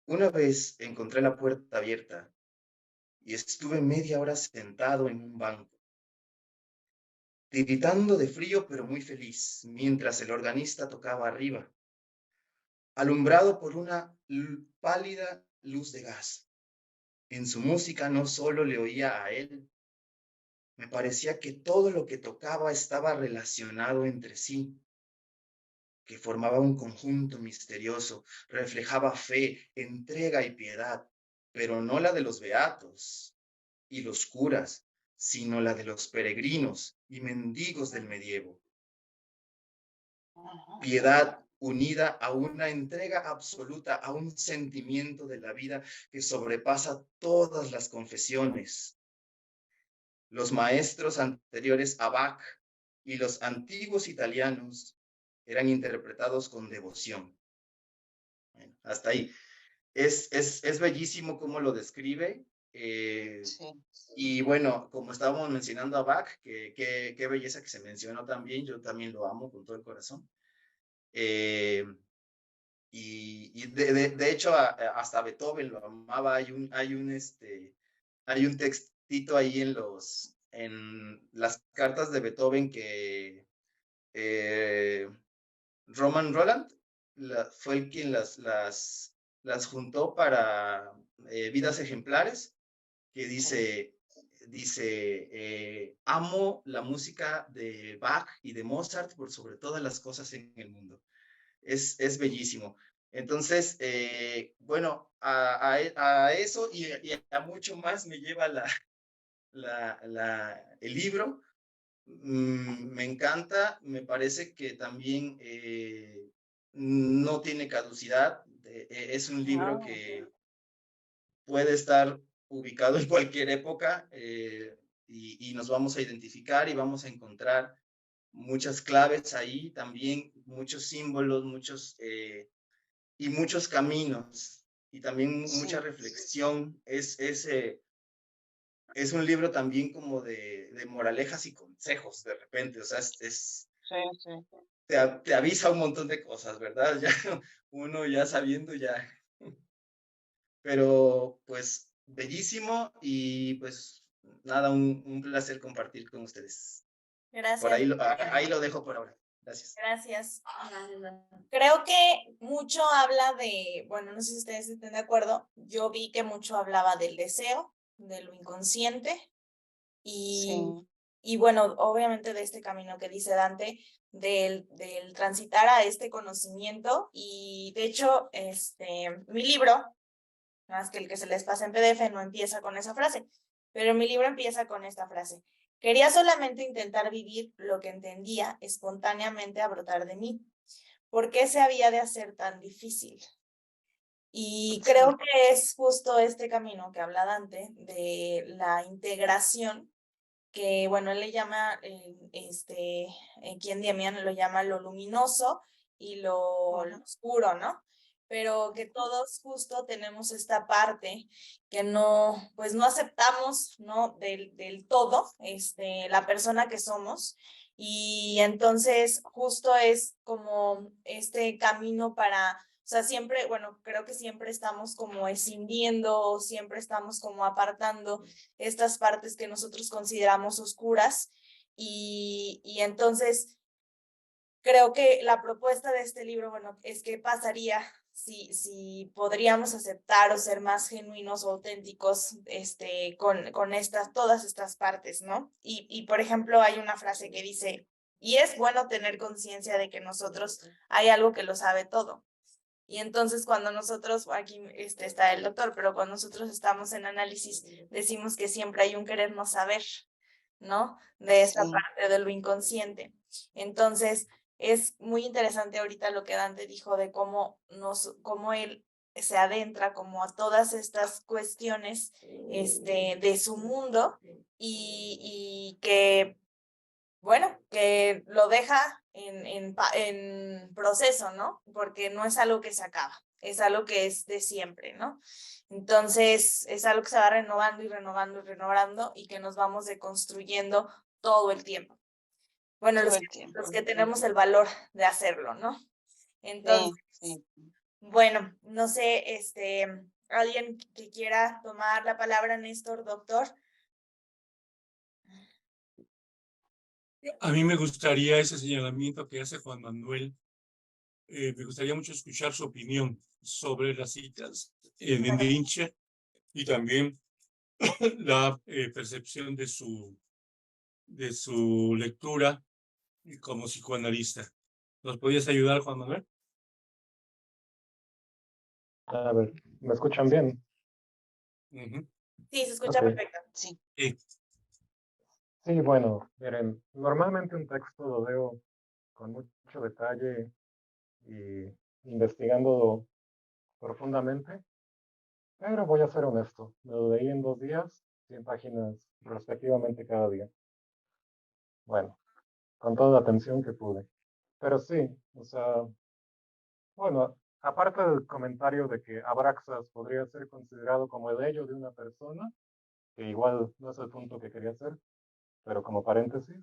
una vez encontré la puerta abierta y estuve media hora sentado en un banco, tiritando de frío pero muy feliz, mientras el organista tocaba arriba, alumbrado por una pálida luz de gas. En su música no solo le oía a él, me parecía que todo lo que tocaba estaba relacionado entre sí, que formaba un conjunto misterioso, reflejaba fe, entrega y piedad, pero no la de los beatos y los curas, sino la de los peregrinos y mendigos del medievo. Piedad unida a una entrega absoluta, a un sentimiento de la vida que sobrepasa todas las confesiones. Los maestros anteriores a Bach y los antiguos italianos eran interpretados con devoción. Bueno, hasta ahí. Es bellísimo cómo lo describe. Y bueno, como estábamos mencionando a Bach, qué belleza que se mencionó también, yo también lo amo con todo el corazón. Y de hecho hasta Beethoven lo amaba. Hay un textito ahí en las cartas de Beethoven que Roman Roland fue el quien las juntó para Vidas Ejemplares, que dice, amo la música de Bach y de Mozart por sobre todas las cosas en el mundo. Es bellísimo. Entonces, bueno, a eso y a mucho más me lleva el libro. Me encanta, me parece que también no tiene caducidad. Es un libro que puede estar ubicado en cualquier época y nos vamos a identificar y vamos a encontrar muchas claves ahí, también muchos símbolos, y muchos caminos y también mucha reflexión. Es un libro también como de moralejas y consejos de repente, o sea, te avisa un montón de cosas, ¿verdad? Ya uno ya sabiendo ya. Pero pues bellísimo y pues nada, un placer compartir con ustedes. Por Gracias. ahí lo dejo por ahora. Gracias. Gracias. Creo que mucho habla de, bueno, no sé si ustedes estén de acuerdo, yo vi que mucho hablaba del deseo, de lo inconsciente y bueno, obviamente de este camino que dice Dante, del transitar a este conocimiento y de hecho, mi libro, más que el que se les pasa en PDF, no empieza con esa frase, pero mi libro empieza con esta frase. Quería solamente intentar vivir lo que entendía espontáneamente a brotar de mí. ¿Por qué se había de hacer tan difícil? Y creo que es justo este camino que habla Dante de la integración, que bueno, él le llama, quien Demian lo llama lo luminoso y lo oscuro, ¿no? Pero que todos justo tenemos esta parte que no, pues no aceptamos, ¿no? Del todo, la persona que somos. Y entonces justo es como este camino para, o sea, siempre, bueno, creo que siempre estamos como escindiendo, siempre estamos como apartando estas partes que nosotros consideramos oscuras y entonces creo que la propuesta de este libro, bueno, es qué pasaría si podríamos aceptar o ser más genuinos o auténticos con todas estas partes, ¿no? Y por ejemplo, hay una frase que dice, y es bueno tener conciencia de que nosotros hay algo que lo sabe todo. Y entonces cuando nosotros, aquí está el doctor, pero cuando nosotros estamos en análisis, decimos que siempre hay un querer no saber, ¿no? De esta parte de lo inconsciente. Entonces, es muy interesante ahorita lo que Dante dijo de cómo él se adentra como a todas estas cuestiones de su mundo y que bueno, que lo deja en proceso, ¿no? Porque no es algo que se acaba, es algo que es de siempre, ¿no? Entonces, es algo que se va renovando y renovando y renovando y que nos vamos deconstruyendo todo el tiempo. Bueno, los que tenemos el valor de hacerlo, ¿no? Entonces, bueno, no sé, alguien que quiera tomar la palabra, Néstor, doctor. A mí me gustaría ese señalamiento que hace Juan Manuel. Me gustaría mucho escuchar su opinión sobre las citas de Nietzsche y también la percepción de su lectura como psicoanalista. ¿Nos podías ayudar, Juan Manuel? A ver, ¿me escuchan bien? Sí, se escucha perfecto. Sí. Sí, bueno, miren, normalmente un texto lo veo con mucho detalle y investigando profundamente, pero voy a ser honesto, me lo leí en 2 días, 100 páginas respectivamente cada día. Bueno, con toda la atención que pude. Pero sí, o sea, bueno, aparte del comentario de que Abraxas podría ser considerado como el ello de una persona, que igual no es el punto que quería hacer, pero como paréntesis,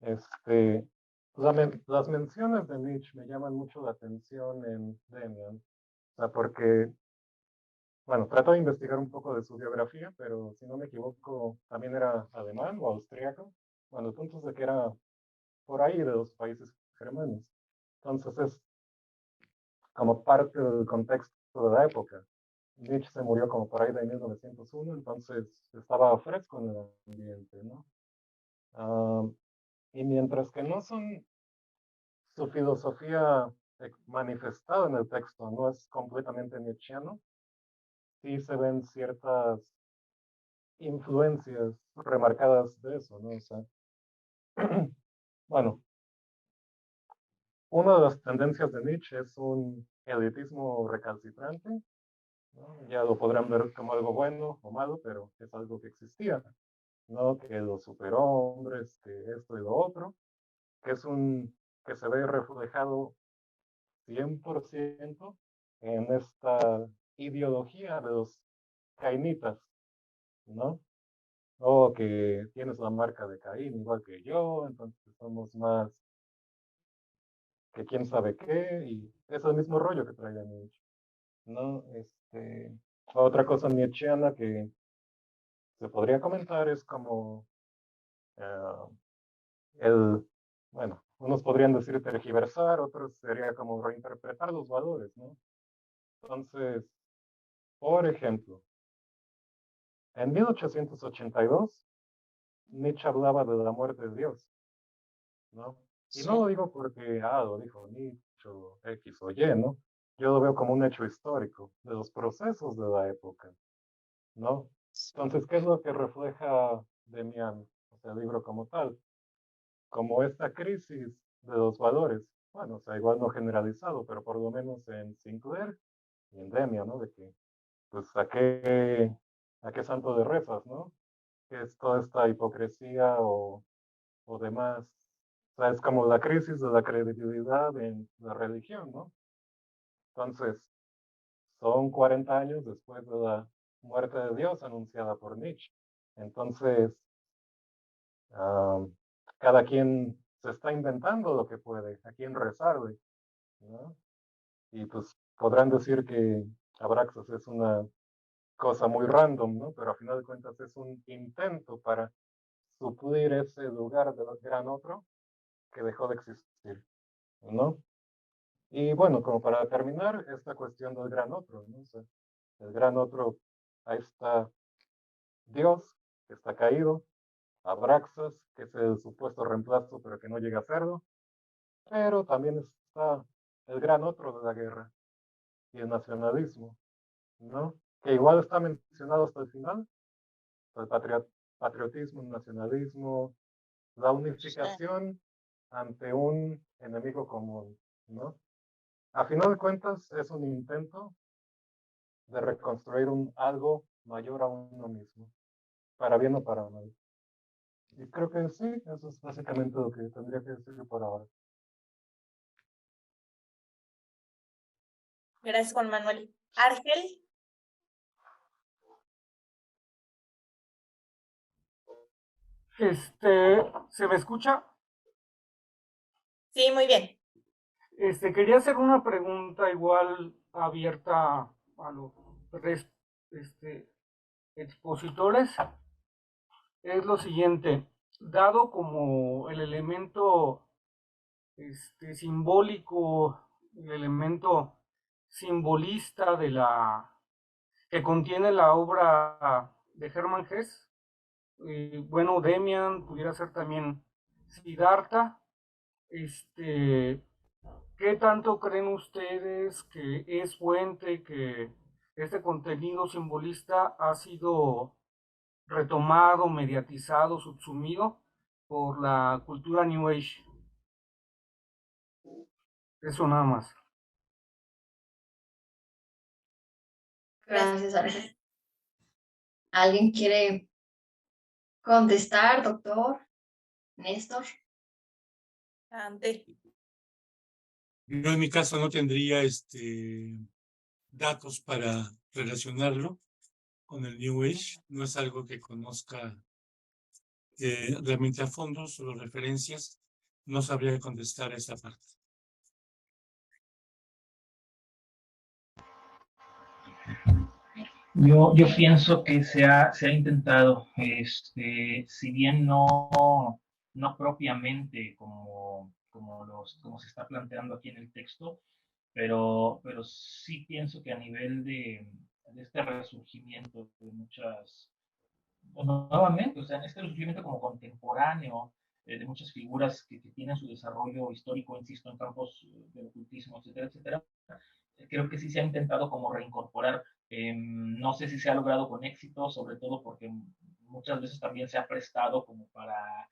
las menciones de Nietzsche me llaman mucho la atención en Demian, o sea, porque, bueno, trato de investigar un poco de su biografía, pero si no me equivoco, también era alemán o austríaco, bueno, el punto es de que era por ahí de los países germanos. Entonces como parte del contexto de la época. Nietzsche se murió como por ahí de 1901, entonces estaba fresco en el ambiente, ¿no? Y mientras que no son su filosofía manifestada en el texto, no es completamente nietzscheano, sí se ven ciertas influencias remarcadas de eso, ¿no? O sea, bueno, una de las tendencias de Nietzsche es un elitismo recalcitrante, ¿no? Ya lo podrán ver como algo bueno o malo, pero es algo que existía, ¿no? Que los superhombres, que esto y lo otro, que es que se ve reflejado 100% en esta ideología de los cainitas, ¿no? O que tienes la marca de Caín igual que yo, entonces somos más que quién sabe qué, y es el mismo rollo que traía Nietzsche, ¿no? Otra cosa nietzscheana que se podría comentar es como eh, bueno, unos podrían decir tergiversar, otros sería como reinterpretar los valores, ¿no? Entonces, por ejemplo, en 1882, Nietzsche hablaba de la muerte de Dios, ¿no? Y no lo digo porque, lo dijo Nietzsche, o X o Y, ¿no? Yo lo veo como un hecho histórico de los procesos de la época, ¿no? Entonces, ¿qué es lo que refleja Demian, o sea, el libro como tal? Como esta crisis de los valores, bueno, o sea, igual no generalizado, pero por lo menos en Sinclair y en Demian, ¿no? De que, pues, a qué santo de rezas, ¿no? Que es toda esta hipocresía o demás. O sea, es como la crisis de la credibilidad en la religión, ¿no? Entonces, son 40 años después de la muerte de Dios anunciada por Nietzsche. Entonces, cada quien se está inventando lo que puede, a quién rezarle, ¿no? Y pues podrán decir que Abraxas es una cosa muy random, ¿no? Pero a final de cuentas es un intento para suplir ese lugar del gran otro que dejó de existir, ¿no? Y bueno, como para terminar, esta cuestión del gran otro, ¿no? O sea, el gran otro, ahí está Dios, que está caído, Abraxas, que es el supuesto reemplazo, pero que no llega a serlo, pero también está el gran otro de la guerra y el nacionalismo, ¿no? Que igual está mencionado hasta el final, el patriotismo, el nacionalismo, la unificación ante un enemigo común, ¿no? A final de cuentas, es un intento de reconstruir algo mayor a uno mismo, para bien o para mal. Y creo que sí, eso es básicamente lo que tendría que decir por ahora. Gracias, Juan Manuel. Argel. ¿Se me escucha? Sí, muy bien. Quería hacer una pregunta igual abierta a los tres expositores. Es lo siguiente, dado como el elemento simbólico, el elemento simbolista que contiene la obra de Hermann Hesse, bueno, Demian, pudiera ser también Siddhartha, ¿qué tanto creen ustedes que es fuente que este contenido simbolista ha sido retomado, mediatizado, subsumido por la cultura New Age? Eso nada más. Gracias, Argel. ¿Alguien quiere contestar, doctor? Néstor. Ante. Yo en mi caso no tendría datos para relacionarlo con el New Age. No es algo que conozca realmente a fondo, solo referencias. No sabría contestar esa parte. Yo pienso que se ha intentado, si bien no propiamente como se está planteando aquí en el texto, pero sí pienso que a nivel de este resurgimiento de muchas, bueno, nuevamente, o sea, en este resurgimiento como contemporáneo, de muchas figuras que tienen su desarrollo histórico, insisto, en campos del ocultismo, etcétera, etcétera, creo que sí se ha intentado como reincorporar. No sé si se ha logrado con éxito, sobre todo porque muchas veces también se ha prestado como para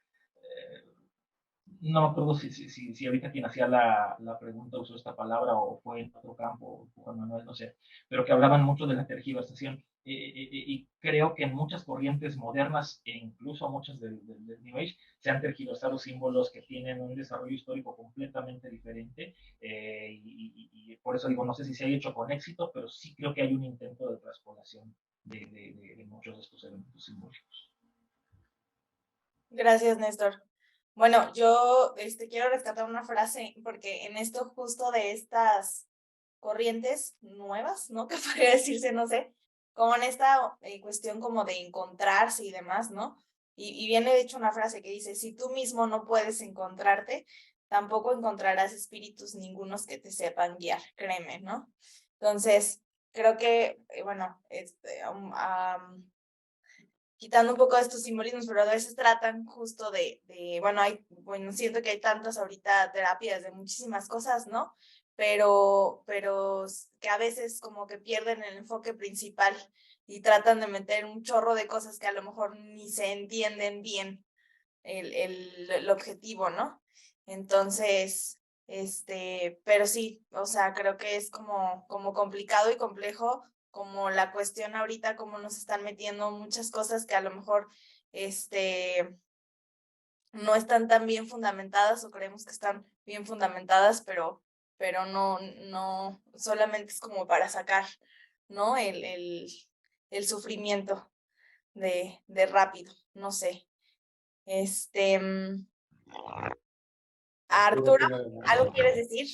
no me acuerdo si ahorita quien hacía la pregunta usó esta palabra o fue en otro campo, Juan Manuel, no sé, pero que hablaban mucho de la tergiversación. Y creo que en muchas corrientes modernas e incluso muchas del New Age se han tergiversado símbolos que tienen un desarrollo histórico completamente diferente. Y por eso digo, no sé si se ha hecho con éxito, pero sí creo que hay un intento de transpolación de muchos de estos elementos simbólicos. Gracias, Néstor. Bueno, yo quiero rescatar una frase porque en esto justo de estas corrientes nuevas, ¿no? Que podría decirse, no sé, como en esta cuestión como de encontrarse y demás, ¿no? Y viene de hecho una frase que dice, si tú mismo no puedes encontrarte, tampoco encontrarás espíritus ningunos que te sepan guiar, créeme, ¿no? Entonces, creo que, bueno, quitando un poco de estos simbolismos, pero a veces tratan justo bueno, siento que hay tantas ahorita terapias de muchísimas cosas, ¿no? Pero que a veces como que pierden el enfoque principal y tratan de meter un chorro de cosas que a lo mejor ni se entienden bien el objetivo, ¿no? Entonces, pero sí, o sea, creo que es como complicado y complejo como la cuestión ahorita, como nos están metiendo muchas cosas que a lo mejor, no están tan bien fundamentadas o creemos que están bien fundamentadas, pero no, solamente es como para sacar, ¿no? El sufrimiento de rápido, no sé. Arturo, ¿algo quieres decir?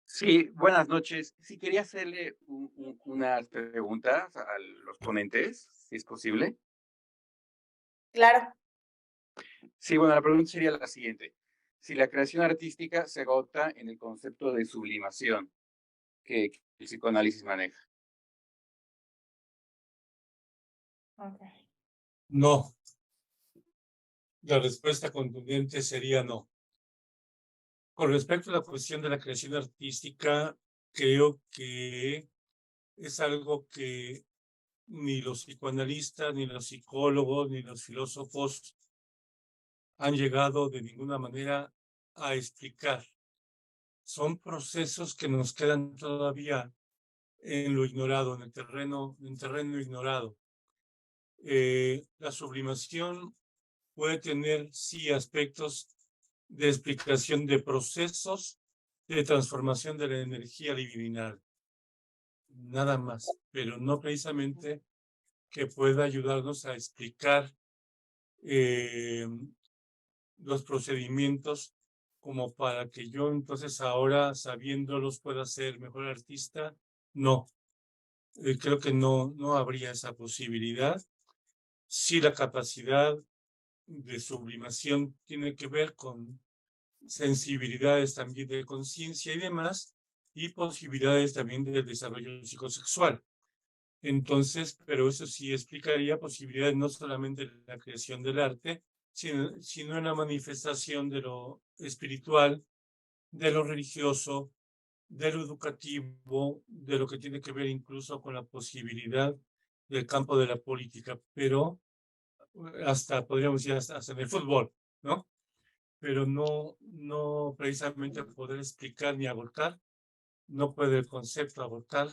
Sí, buenas noches. Sí, quería hacerle unas preguntas a los ponentes, si es posible. Claro. Sí, bueno, la pregunta sería la siguiente. Si la creación artística se agota en el concepto de sublimación que el psicoanálisis maneja. Okay. No. La respuesta contundente sería no. Con respecto a la cuestión de la creación artística, creo que es algo que ni los psicoanalistas, ni los psicólogos, ni los filósofos han llegado de ninguna manera a explicar. Son procesos que nos quedan todavía en lo ignorado, en terreno ignorado. La sublimación puede tener, sí, aspectos de explicación de procesos de transformación de la energía divinal. Nada más, pero no precisamente que pueda ayudarnos a explicar los procedimientos como para que yo entonces ahora, sabiéndolos, pueda ser mejor artista. No, creo que no habría esa posibilidad. Sí, la capacidad de sublimación tiene que ver con sensibilidades también de conciencia y demás, y posibilidades también del desarrollo psicosexual. Entonces, pero eso sí explicaría posibilidades no solamente de la creación del arte, sino en la manifestación de lo espiritual, de lo religioso, de lo educativo, de lo que tiene que ver incluso con la posibilidad del campo de la política, pero hasta, podríamos decir, hasta en el fútbol, ¿no? Pero no precisamente poder explicar ni agotar, no puede el concepto agotar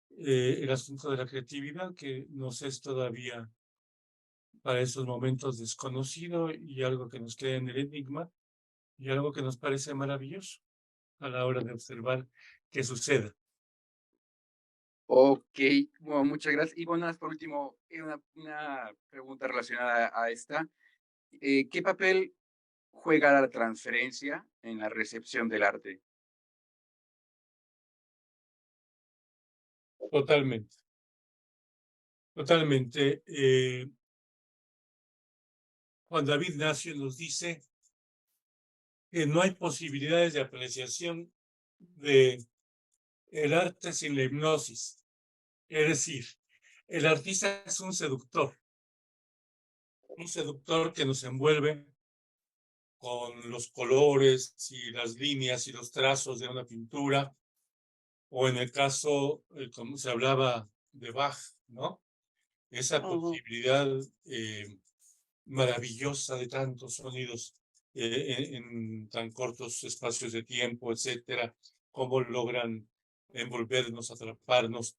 el asunto de la creatividad, que nos es todavía para esos momentos desconocido y algo que nos queda en el enigma y algo que nos parece maravilloso a la hora de observar qué suceda. Ok, bueno, muchas gracias. Y bueno, por último, una pregunta relacionada a esta. ¿Qué papel juega la transferencia en la recepción del arte? Totalmente. Totalmente. Juan David Nacio nos dice que no hay posibilidades de apreciación de el arte sin la hipnosis. Es decir, el artista es un seductor que nos envuelve con los colores y las líneas y los trazos de una pintura, o en el caso, como se hablaba de Bach, ¿no? Esa posibilidad maravillosa de tantos sonidos en tan cortos espacios de tiempo, etcétera, cómo logran envolvernos, atraparnos,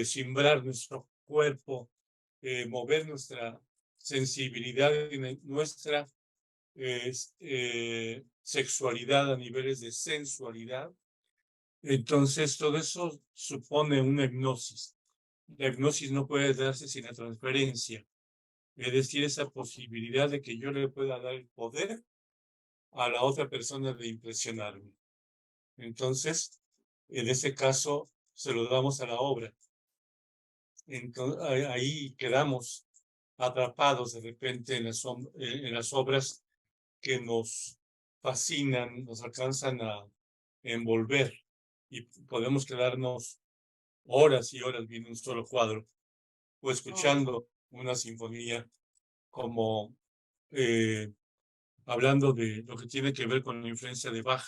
simbrar nuestro cuerpo, mover nuestra sensibilidad y nuestra sexualidad a niveles de sensualidad. Entonces, todo eso supone una hipnosis. La hipnosis no puede darse sin la transferencia, es decir, esa posibilidad de que yo le pueda dar el poder a la otra persona de impresionarme. Entonces, en ese caso, se lo damos a la obra. Entonces, ahí quedamos atrapados de repente en las obras que nos fascinan, nos alcanzan a envolver y podemos quedarnos horas y horas viendo un solo cuadro o escuchando una sinfonía, como hablando de lo que tiene que ver con la influencia de Bach.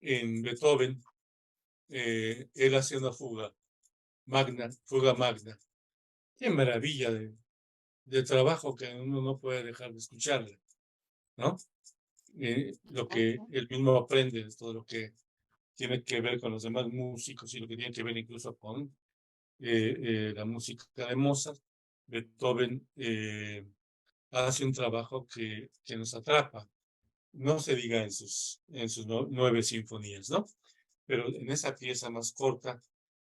En Beethoven, él hace una fuga magna. Qué maravilla de trabajo que uno no puede dejar de escucharla, ¿no? Lo que él mismo aprende, todo lo que tiene que ver con los demás músicos y lo que tiene que ver incluso con la música de Mozart. Beethoven hace un trabajo que nos atrapa. No se diga en sus 9 sinfonías, ¿no? Pero en esa pieza más corta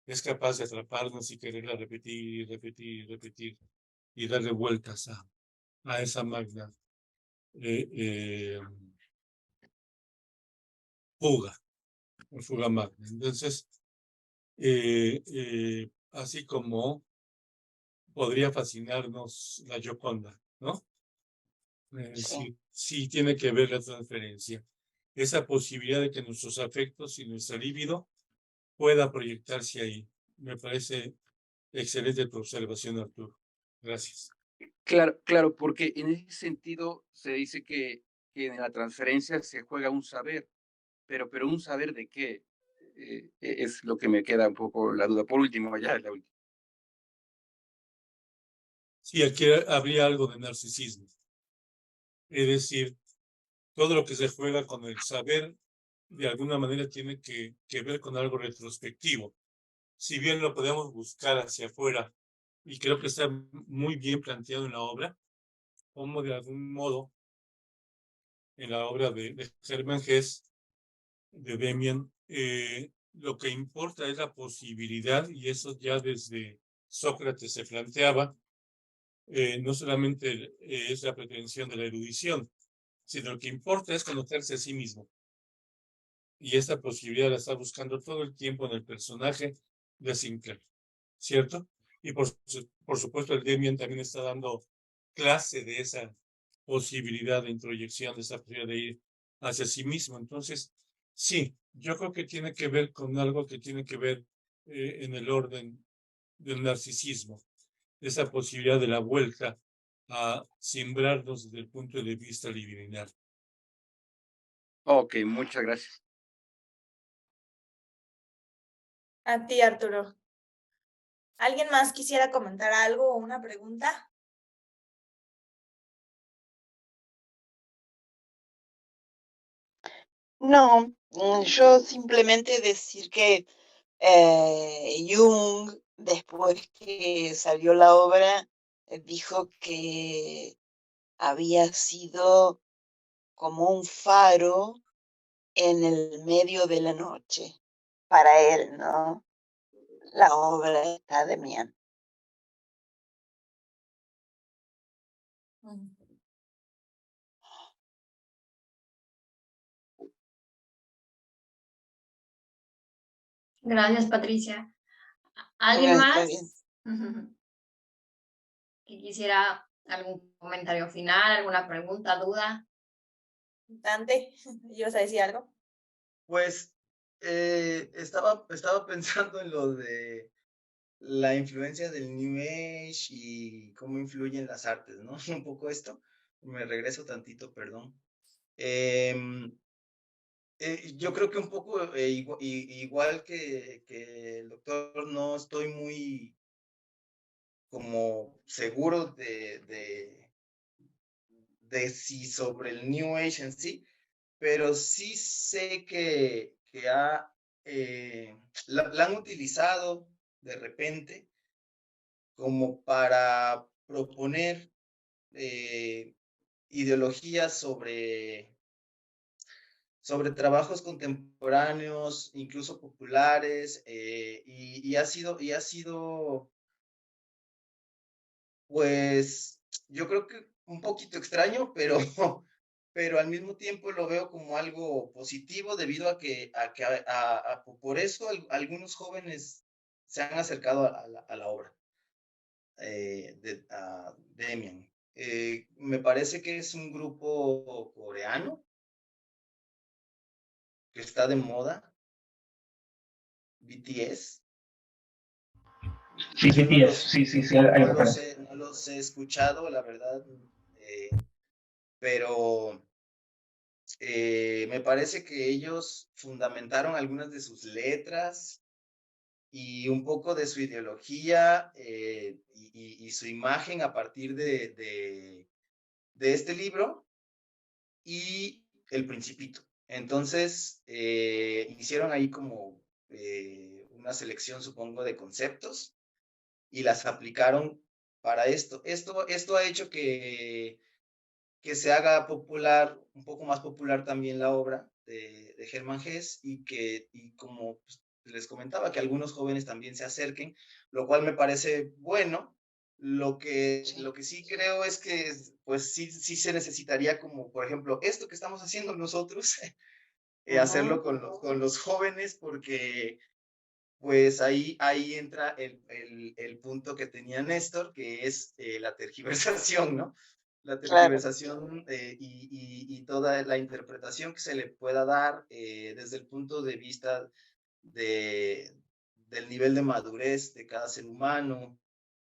es capaz de atraparnos y quererla repetir y darle vueltas a esa magna fuga magna. Entonces, así como podría fascinarnos la Gioconda, ¿no? Sí tiene que ver la transferencia. Esa posibilidad de que nuestros afectos y nuestra libido pueda proyectarse ahí. Me parece excelente tu observación, Arturo. Gracias. Claro, porque en ese sentido se dice que en la transferencia se juega un saber, pero un saber de qué, es lo que me queda un poco la duda. Por último, ya la última. Sí, aquí habría algo de narcisismo. Es decir, todo lo que se juega con el saber, de alguna manera tiene que ver con algo retrospectivo. Si bien lo podemos buscar hacia afuera, y creo que está muy bien planteado en la obra, como de algún modo, en la obra de Hermann Hesse, de Demian, lo que importa es la posibilidad, y eso ya desde Sócrates se planteaba, no solamente es la pretensión de la erudición, sino lo que importa es conocerse a sí mismo. Y esta posibilidad la está buscando todo el tiempo en el personaje de Sinclair, ¿cierto? Y por supuesto el Demian también está dando clase de esa posibilidad de introyección, de esa posibilidad de ir hacia sí mismo. Entonces, sí, yo creo que tiene que ver con algo que tiene que ver en el orden del narcisismo, esa posibilidad de la vuelta a simbrarnos desde el punto de vista libidinal. Ok, muchas gracias. A ti, Arturo. ¿Alguien más quisiera comentar algo o una pregunta? No, yo simplemente decir que Jung, después que salió la obra, dijo que había sido como un faro en el medio de la noche para él, ¿no? La obra está de Demian. Gracias, Patricia. ¿Alguien Está más bien. que quisiera algún comentario final, alguna pregunta, duda? Dante, ¿ibas a decir algo? Pues estaba pensando en lo de la influencia del New Age y cómo influyen las artes, ¿no? Un poco esto. Me regreso tantito, perdón. Yo creo que un poco igual que el doctor, no estoy muy como seguro de si sobre el New Age en sí, pero sí sé que la han utilizado de repente como para proponer ideologías sobre trabajos contemporáneos, incluso populares, y ha sido, pues, yo creo que un poquito extraño, pero, pero al mismo tiempo lo veo como algo positivo debido por eso algunos jóvenes se han acercado a la obra a Demian. Me parece que es un grupo coreano que está de moda, BTS. Sí, Yo BTS, sí, hay referencia. no los he escuchado, la verdad, pero me parece que ellos fundamentaron algunas de sus letras y un poco de su ideología y su imagen a partir de este libro y El Principito. Entonces, hicieron ahí como una selección, supongo, de conceptos y las aplicaron para esto. Esto ha hecho que se haga popular, un poco más popular también la obra de Hermann Hesse y como pues, les comentaba, que algunos jóvenes también se acerquen, lo cual me parece bueno. Lo que sí creo es que pues sí se necesitaría como, por ejemplo, esto que estamos haciendo nosotros, hacerlo con los jóvenes, porque pues ahí entra el punto que tenía Néstor, que es la tergiversación, ¿no? La tergiversación y toda la interpretación que se le pueda dar desde el punto de vista del nivel de madurez de cada ser humano,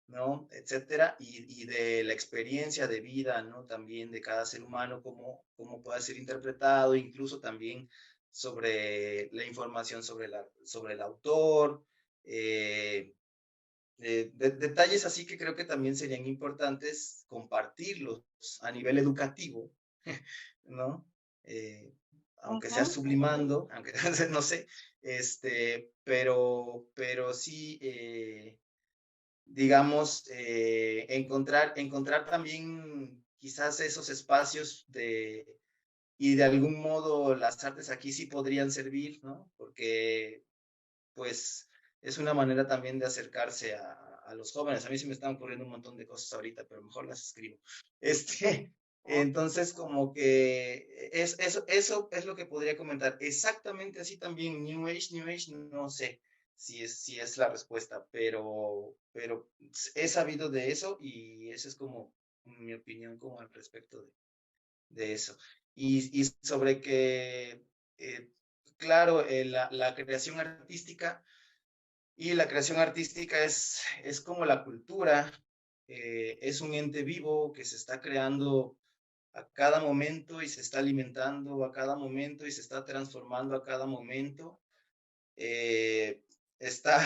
¿no? Etcétera, y de la experiencia de vida, ¿no? También de cada ser humano, cómo puede ser interpretado, incluso también sobre la información sobre el autor, detalles así que creo que también serían importantes compartirlos a nivel educativo, ¿no? Aunque sea sublimando, aunque no sé, pero sí, digamos, encontrar también quizás esos espacios y de algún modo las artes aquí sí podrían servir, ¿no? Porque pues es una manera también de acercarse a los jóvenes. A mí se me están ocurriendo un montón de cosas ahorita, pero mejor las escribo. Entonces, como que eso es lo que podría comentar. Exactamente así también, New Age, no sé si es la respuesta, pero he sabido de eso y esa es como mi opinión como al respecto de eso. Y sobre que, claro, la creación artística es como la cultura, es un ente vivo que se está creando a cada momento y se está alimentando a cada momento y se está transformando a cada momento. Está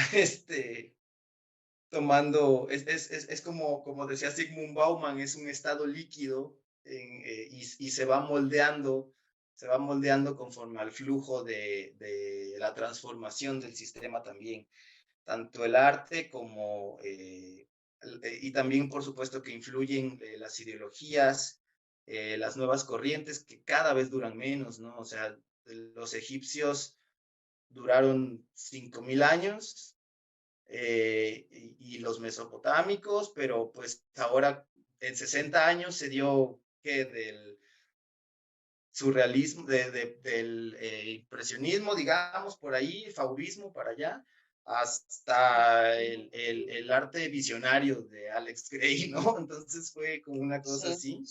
tomando, es como decía Sigmund Bauman, es un estado líquido y se va moldeando conforme al flujo de la transformación del sistema también. Tanto el arte como, y también por supuesto que influyen las ideologías, las nuevas corrientes que cada vez duran menos, ¿no? O sea, los egipcios duraron 5.000 años y los mesopotámicos, pero pues ahora en 60 años se dio que del surrealismo, del impresionismo, digamos, por ahí, fauvismo para allá, hasta el arte visionario de Alex Gray, ¿no? Entonces fue como una cosa así.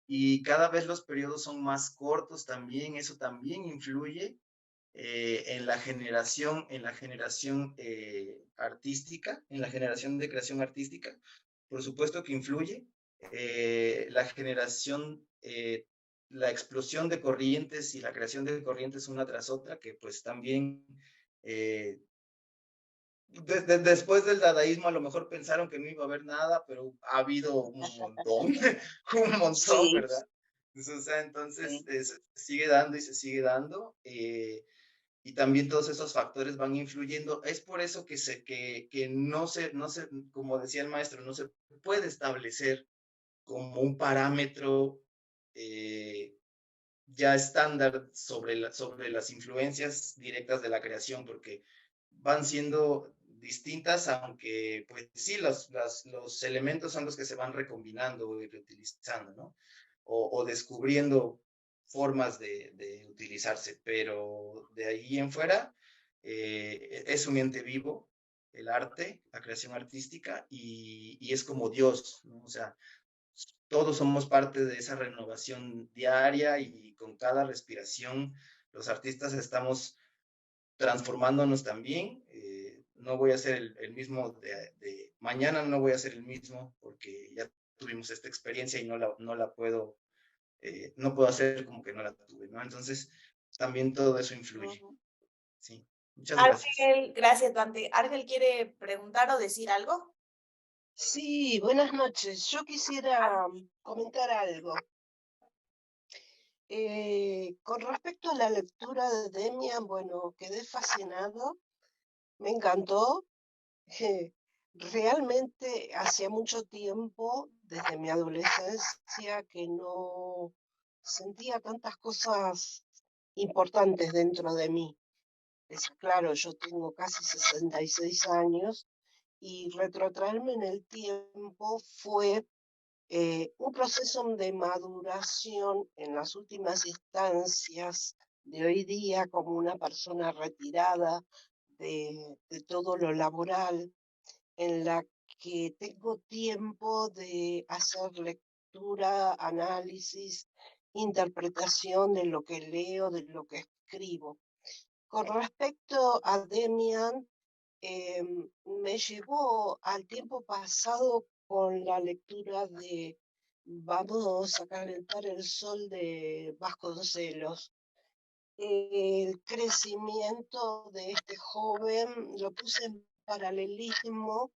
Y cada vez los periodos son más cortos también, eso también influye. en la generación artística, en la generación de creación artística. Por supuesto que influye. La generación, la explosión de corrientes y la creación de corrientes una tras otra, que pues también después del dadaísmo a lo mejor pensaron que no iba a haber nada, pero ha habido un montón, un montón, Sí, ¿verdad? O sea, entonces sí. se sigue dando y se sigue dando, y también todos esos factores van influyendo. Es por eso que no se, como decía el maestro, no se puede establecer como un parámetro ya estándar sobre las influencias directas de la creación, porque van siendo distintas, aunque pues sí, los elementos son los que se van recombinando y reutilizando, ¿no? O descubriendo formas de utilizarse, pero de ahí en fuera es un ente vivo, el arte, la creación artística, y es como Dios, ¿no? O sea, todos somos parte de esa renovación diaria, y con cada respiración los artistas estamos transformándonos también. No voy a ser el mismo de mañana, no voy a ser el mismo porque ya tuvimos esta experiencia y no la puedo, no puedo hacer como que no la tuve, ¿no? Entonces, también todo eso influye. Ujú. Sí, muchas gracias. Ángel, gracias, Dante. ¿Ángel quiere preguntar o decir algo? Sí, buenas noches. Yo quisiera comentar algo. Con respecto a la lectura de Demian, bueno, quedé fascinado, me encantó. Realmente hacía mucho tiempo, desde mi adolescencia, que no sentía tantas cosas importantes dentro de mí. Claro, yo tengo casi 66 años y retrotraerme en el tiempo fue un proceso de maduración en las últimas instancias de hoy día como una persona retirada de todo lo laboral, en la que tengo tiempo de hacer lectura, análisis, interpretación de lo que leo, de lo que escribo. Con respecto a Demian, me llevó al tiempo pasado con la lectura de Vamos a calentar el sol de Vasconcelos. El crecimiento de este joven lo puse en paralelismo,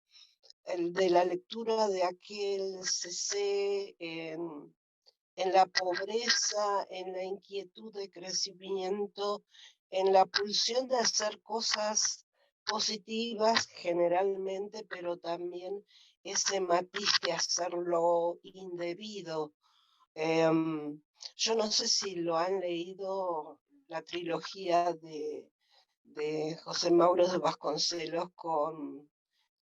el de la lectura de aquel CC en la pobreza, en la inquietud de crecimiento, en la pulsión de hacer cosas positivas generalmente, pero también ese matiz de hacerlo indebido. Yo no sé si lo han leído, la trilogía de José Mauro de Vasconcelos,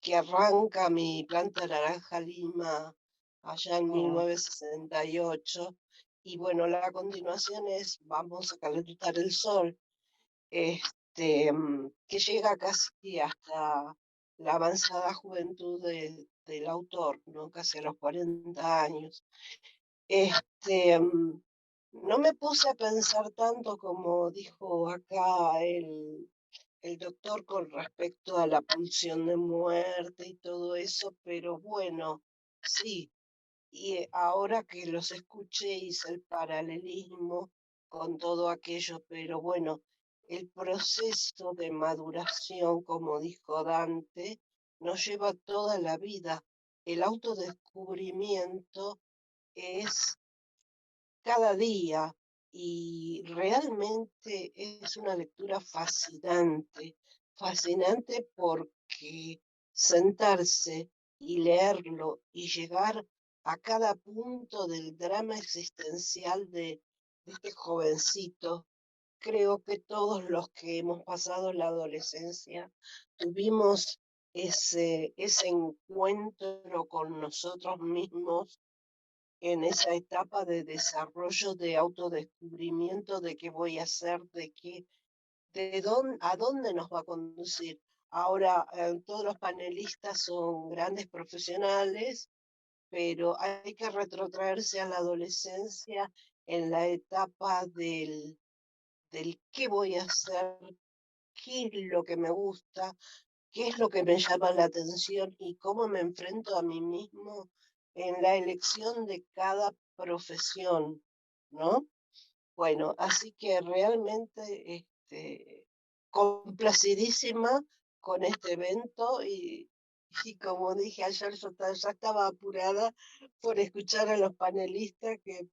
que arranca Mi planta naranja Lima allá en 1968. Y bueno, la continuación es Vamos a calentar el sol, que llega casi hasta la avanzada juventud del autor, ¿no? Casi a los 40 años. No me puse a pensar tanto como dijo acá el doctor con respecto a la pulsión de muerte y todo eso, pero bueno, sí, y ahora que los escuché hice el paralelismo con todo aquello, pero bueno, el proceso de maduración, como dijo Dante, nos lleva toda la vida. El autodescubrimiento es cada día y realmente es una lectura fascinante, fascinante porque sentarse y leerlo y llegar a cada punto del drama existencial de este jovencito. Creo que todos los que hemos pasado la adolescencia tuvimos ese encuentro con nosotros mismos en esa etapa de desarrollo, de autodescubrimiento de qué voy a hacer, a dónde nos va a conducir. Ahora, todos los panelistas son grandes profesionales, pero hay que retrotraerse a la adolescencia en la etapa de del qué voy a hacer, qué es lo que me gusta, qué es lo que me llama la atención y cómo me enfrento a mí mismo en la elección de cada profesión, ¿no? Bueno, así que realmente complacidísima con este evento y como dije ayer, ya estaba apurada por escuchar a los panelistas que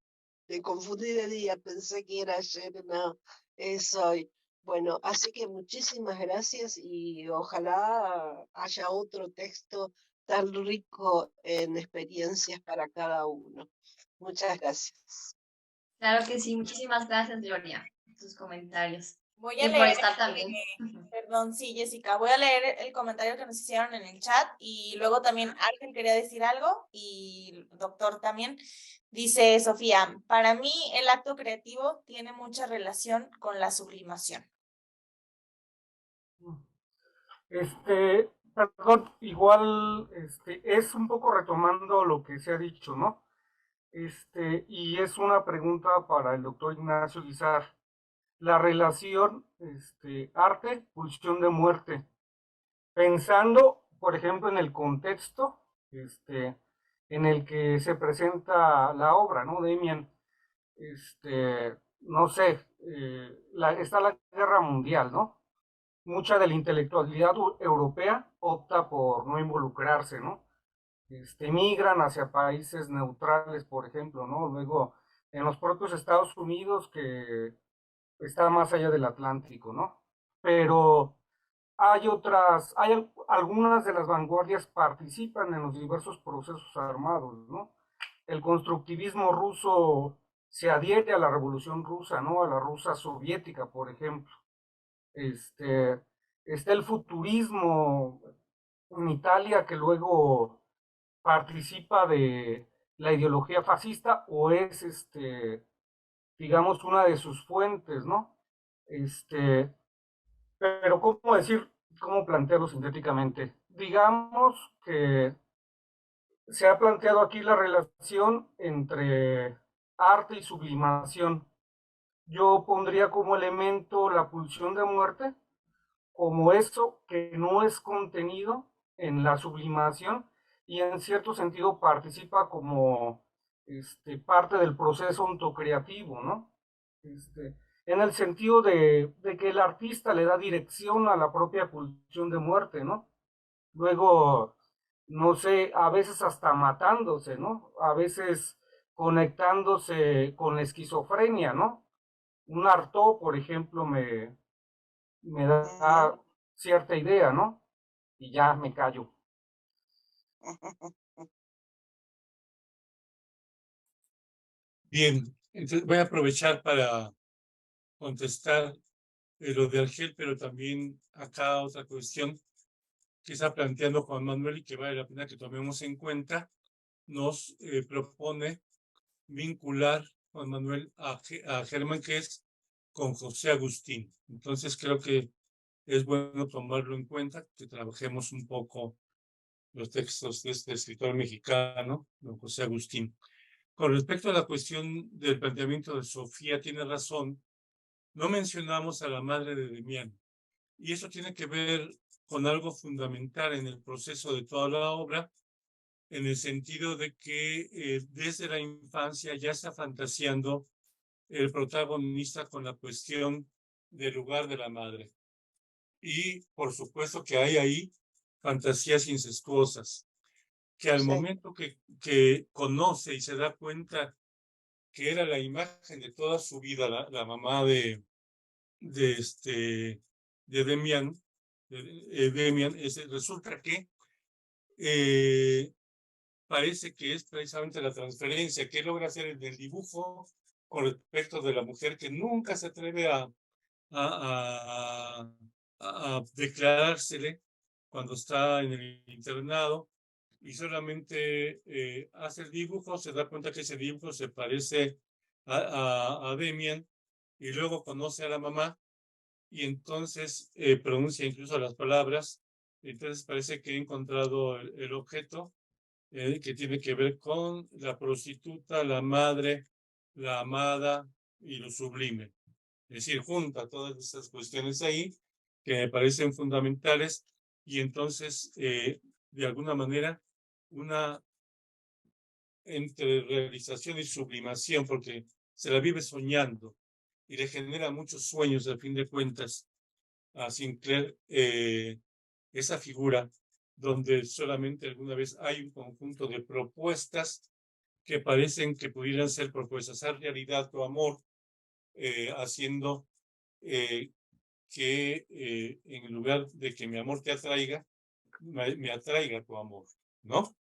me confundí de día, pensé que era ayer, no, es hoy. Bueno, así que muchísimas gracias y ojalá haya otro texto tan rico en experiencias para cada uno. Muchas gracias. Claro que sí, muchísimas gracias, Gloria, por tus comentarios. Voy Y a por leer, estar también. perdón, sí, Jessica, voy a leer el comentario que nos hicieron en el chat y luego también Ángel quería decir algo y doctor también. Dice Sofía, para mí el acto creativo tiene mucha relación con la sublimación. Perdón, igual es un poco retomando lo que se ha dicho, ¿no? Y es una pregunta para el doctor Ignacio Guizar. La relación arte, pulsión de muerte. Pensando, por ejemplo, en el contexto en el que se presenta la obra, ¿no? Demian, no sé, está la guerra mundial, ¿no? Mucha de la intelectualidad europea opta por no involucrarse, ¿no? Migran hacia países neutrales, por ejemplo, ¿no? Luego, en los propios Estados Unidos, que está más allá del Atlántico, ¿no? Pero hay algunas de las vanguardias participan en los diversos procesos armados, ¿no? El constructivismo ruso se adhiere a la Revolución Rusa, ¿no? A la rusa soviética, por ejemplo. Está el futurismo en Italia que luego participa de la ideología fascista o es, digamos, una de sus fuentes, ¿no? Pero ¿cómo decir, cómo plantearlo sintéticamente? Digamos que se ha planteado aquí la relación entre arte y sublimación. Yo pondría como elemento la pulsión de muerte, como eso que no es contenido en la sublimación y en cierto sentido participa como parte del proceso ontocreativo, ¿no? En el sentido de que el artista le da dirección a la propia pulsión de muerte, ¿no? Luego, no sé, a veces hasta matándose, ¿no? A veces conectándose con la esquizofrenia, ¿no? Un Artaud, por ejemplo, me da cierta idea, ¿no? Y ya me callo. Bien, entonces voy a aprovechar para contestar lo de Argel, pero también acá otra cuestión que está planteando Juan Manuel y que vale la pena que tomemos en cuenta. Nos propone vincular Juan Manuel a Germán Hesse con José Agustín. Entonces creo que es bueno tomarlo en cuenta, que trabajemos un poco los textos de este escritor mexicano, don José Agustín. Con respecto a la cuestión del planteamiento de Sofía, tiene razón, no mencionamos a la madre de Demián, y eso tiene que ver con algo fundamental en el proceso de toda la obra, en el sentido de que desde la infancia ya está fantaseando el protagonista con la cuestión del lugar de la madre. Y por supuesto que hay ahí fantasías incestuosas, que al momento que conoce y se da cuenta que era la imagen de toda su vida, la mamá de Demián, resulta que parece que es precisamente la transferencia que logra hacer en el dibujo con respecto de la mujer que nunca se atreve a declarársele cuando está en el internado y solamente hace el dibujo, se da cuenta que ese dibujo se parece a Demian y luego conoce a la mamá y entonces pronuncia incluso las palabras. Entonces parece que he encontrado el objeto que tiene que ver con la prostituta, la madre, la amada y lo sublime. Es decir, junta todas estas cuestiones ahí que me parecen fundamentales y entonces, de alguna manera, una entre realización y sublimación, porque se la vive soñando y le genera muchos sueños, al fin de cuentas, a Sinclair, esa figura donde solamente alguna vez hay un conjunto de propuestas que parecen que pudieran ser propuestas a realidad tu amor, haciendo que en lugar de que mi amor te atraiga, me atraiga tu amor, ¿no?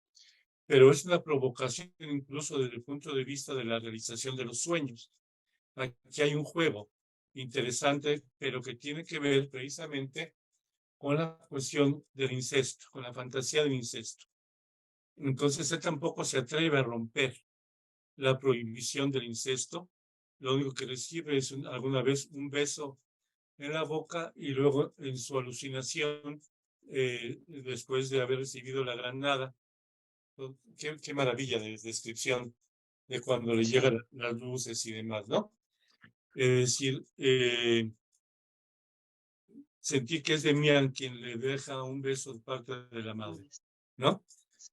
Pero es una provocación incluso desde el punto de vista de la realización de los sueños. Aquí hay un juego interesante, pero que tiene que ver precisamente con la cuestión del incesto, con la fantasía del incesto. Entonces él tampoco se atreve a romper la prohibición del incesto. Lo único que recibe es alguna vez un beso en la boca y luego en su alucinación, después de haber recibido la granada. Qué maravilla de descripción de cuando le llegan las luces y demás, ¿no? Es decir, sentí que es Demián quien le deja un beso de parte de la madre, ¿no?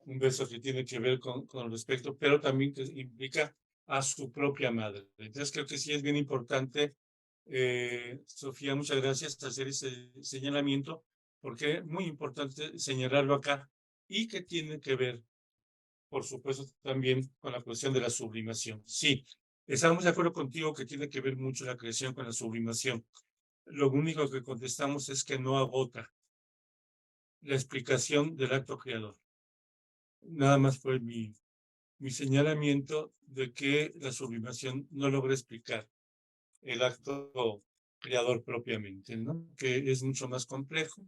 Un beso que tiene que ver con respecto, pero también que implica a su propia madre. Entonces creo que sí es bien importante, Sofía, muchas gracias por hacer ese señalamiento, porque es muy importante señalarlo acá y que tiene que ver, por supuesto, también con la cuestión de la sublimación. Sí, estamos de acuerdo contigo que tiene que ver mucho la creación con la sublimación. Lo único que contestamos es que no agota la explicación del acto creador. Nada más fue mi señalamiento de que la sublimación no logra explicar el acto creador propiamente, ¿no? Que es mucho más complejo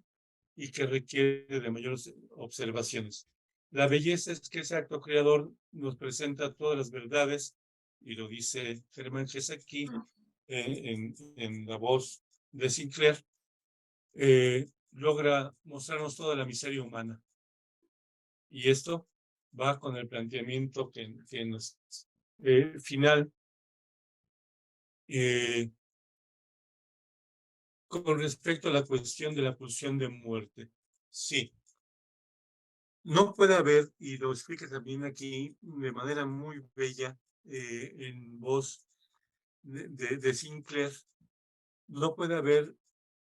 y que requiere de mayores observaciones. La belleza es que ese acto creador nos presenta todas las verdades, y lo dice Germán Gess aquí, en la voz de Sinclair, logra mostrarnos toda la miseria humana. Y esto va con el planteamiento que nos final, con respecto a la cuestión de la pulsión de muerte. Sí, no puede haber, y lo explica también aquí de manera muy bella, en voz de Sinclair, no puede haber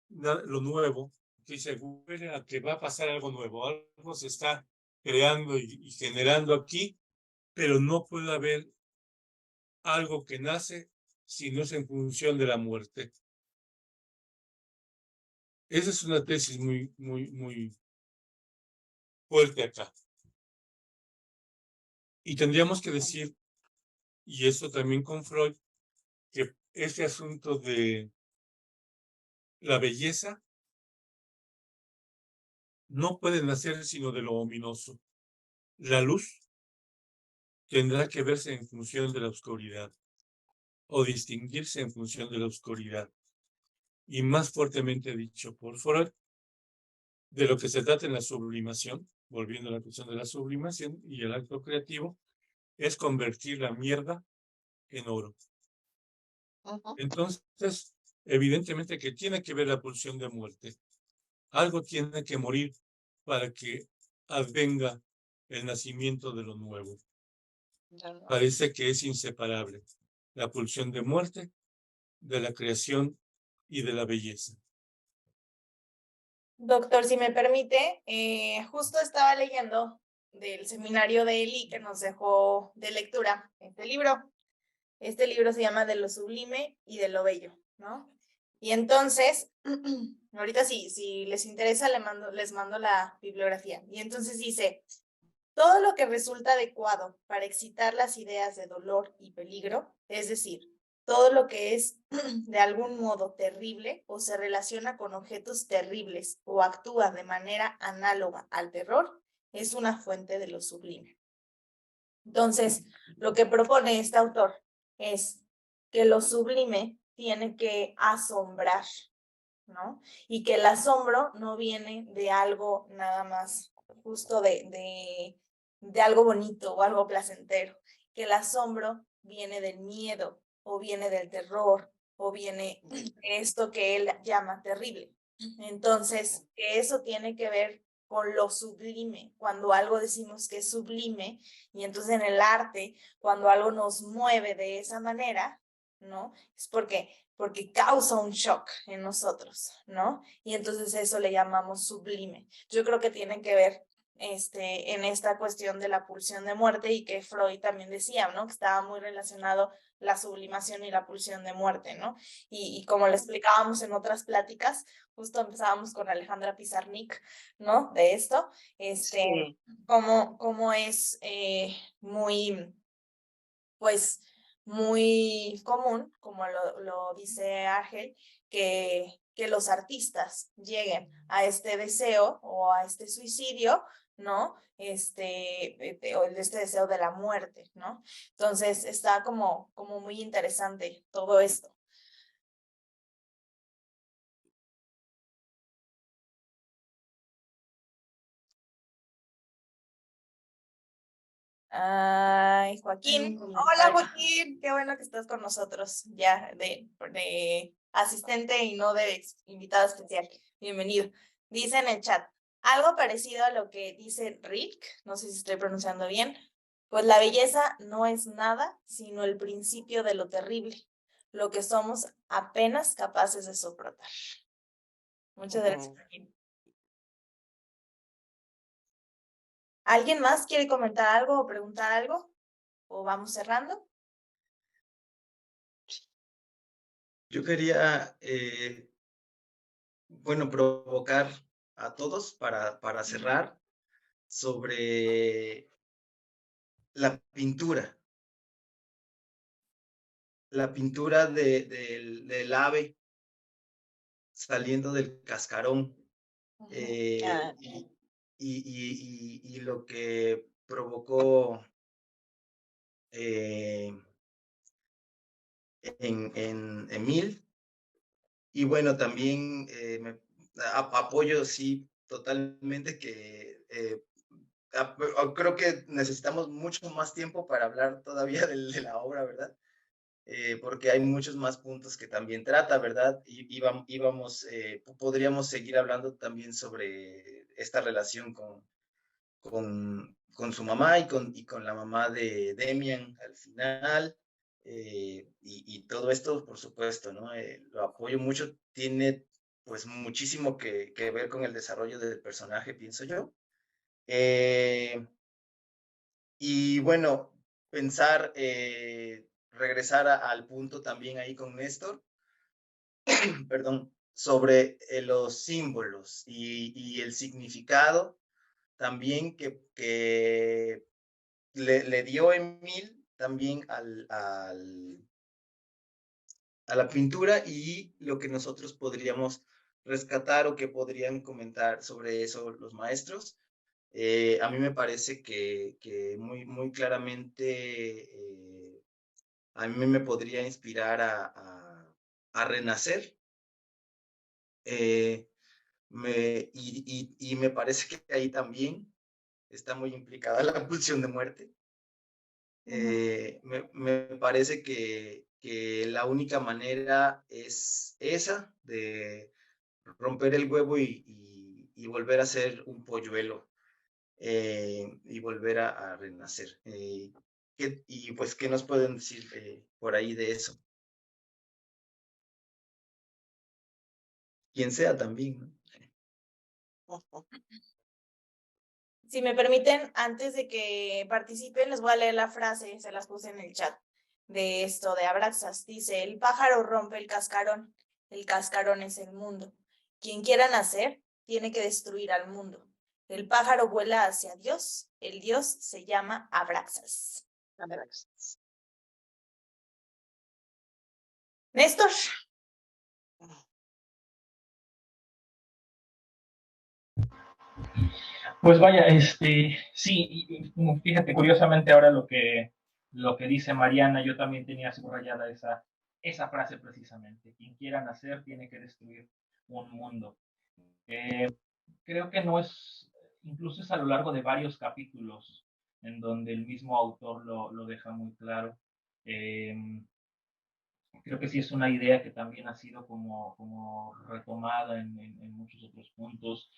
lo nuevo, que se huele a que va a pasar algo nuevo, algo se está creando y generando aquí, pero no puede haber algo que nace si no es en función de la muerte. Esa es una tesis muy, muy, muy fuerte acá. Y tendríamos que decir, y esto también con Freud, que este asunto de la belleza no puede nacer sino de lo ominoso. La luz tendrá que verse en función de la oscuridad o distinguirse en función de la oscuridad. Y más fuertemente dicho por Freud, de lo que se trata en la sublimación, volviendo a la cuestión de la sublimación y el acto creativo, es convertir la mierda en oro. Entonces, evidentemente que tiene que ver la pulsión de muerte. Algo tiene que morir para que advenga el nacimiento de lo nuevo. Parece que es inseparable la pulsión de muerte, de la creación y de la belleza. Doctor, si me permite, justo estaba leyendo del seminario de Eli que nos dejó de lectura este libro. Este libro se llama De lo sublime y de lo bello, ¿no? Y entonces, ahorita si les interesa, les mando la bibliografía. Y entonces dice, todo lo que resulta adecuado para excitar las ideas de dolor y peligro, es decir, todo lo que es de algún modo terrible o se relaciona con objetos terribles o actúa de manera análoga al terror, es una fuente de lo sublime. Entonces, lo que propone este autor es que lo sublime tiene que asombrar, ¿no? Y que el asombro no viene de algo nada más justo de algo bonito o algo placentero, que el asombro viene del miedo o viene del terror o viene de esto que él llama terrible. Entonces, que eso tiene que ver con lo sublime, cuando algo decimos que es sublime, y entonces en el arte, cuando algo nos mueve de esa manera, ¿no? Es porque causa un shock en nosotros, ¿no? Y entonces eso le llamamos sublime. Yo creo que tiene que ver en esta cuestión de la pulsión de muerte, y que Freud también decía, ¿no? Que estaba muy relacionado la sublimación y la pulsión de muerte, ¿no? Y como le explicábamos en otras pláticas, justo empezábamos con Alejandra Pizarnik, ¿no? De esto, Sí. cómo es muy, pues, muy común, como lo dice Ángel, que los artistas lleguen a este deseo o a este suicidio, ¿no? O este deseo de la muerte, ¿no? Entonces está como muy interesante todo esto. Ay, Joaquín. Hola, Joaquín. Qué bueno que estás con nosotros ya de asistente y no de invitado especial. Bienvenido. Dice en el chat, algo parecido a lo que dice Rick, no sé si estoy pronunciando bien, pues la belleza no es nada sino el principio de lo terrible, lo que somos apenas capaces de soportar. Muchas gracias, Joaquín. ¿Alguien más quiere comentar algo o preguntar algo? ¿O vamos cerrando? Yo quería, bueno, provocar a todos para cerrar sobre la pintura. La pintura del ave saliendo del cascarón. Y lo que provocó en Emil. Y bueno, también apoyo, sí, totalmente que creo que necesitamos mucho más tiempo para hablar todavía de la obra, ¿verdad? Porque hay muchos más puntos que también trata, ¿verdad? Podríamos seguir hablando también sobre esta relación con su mamá y con la mamá de Demian al final, y todo esto, por supuesto, ¿no? Lo apoyo mucho, tiene pues muchísimo que ver con el desarrollo del personaje, pienso yo. Y bueno, pensar, regresar al punto también ahí con Néstor, perdón, sobre los símbolos y el significado también que le dio Emil también a la pintura, y lo que nosotros podríamos rescatar o que podrían comentar sobre eso los maestros. A mí me parece que muy claramente a mí me podría inspirar a renacer. Y me parece que ahí también está muy implicada la pulsión de muerte. Me parece que la única manera es esa, de romper el huevo y volver a ser un polluelo, y volver a renacer. Y pues, ¿qué nos pueden decir por ahí de eso? Quien sea también, ¿no? Si me permiten, antes de que participen, les voy a leer la frase, se las puse en el chat, de esto de Abraxas. Dice, el pájaro rompe el cascarón es el mundo. Quien quiera nacer, tiene que destruir al mundo. El pájaro vuela hacia Dios, el Dios se llama Abraxas. Abraxas. Néstor. Pues vaya, sí, fíjate, curiosamente ahora lo que dice Mariana, yo también tenía subrayada esa frase precisamente. Quien quiera nacer tiene que destruir un mundo. Creo que no es, incluso es a lo largo de varios capítulos en donde el mismo autor lo deja muy claro. Creo que sí es una idea que también ha sido como retomada en muchos otros puntos,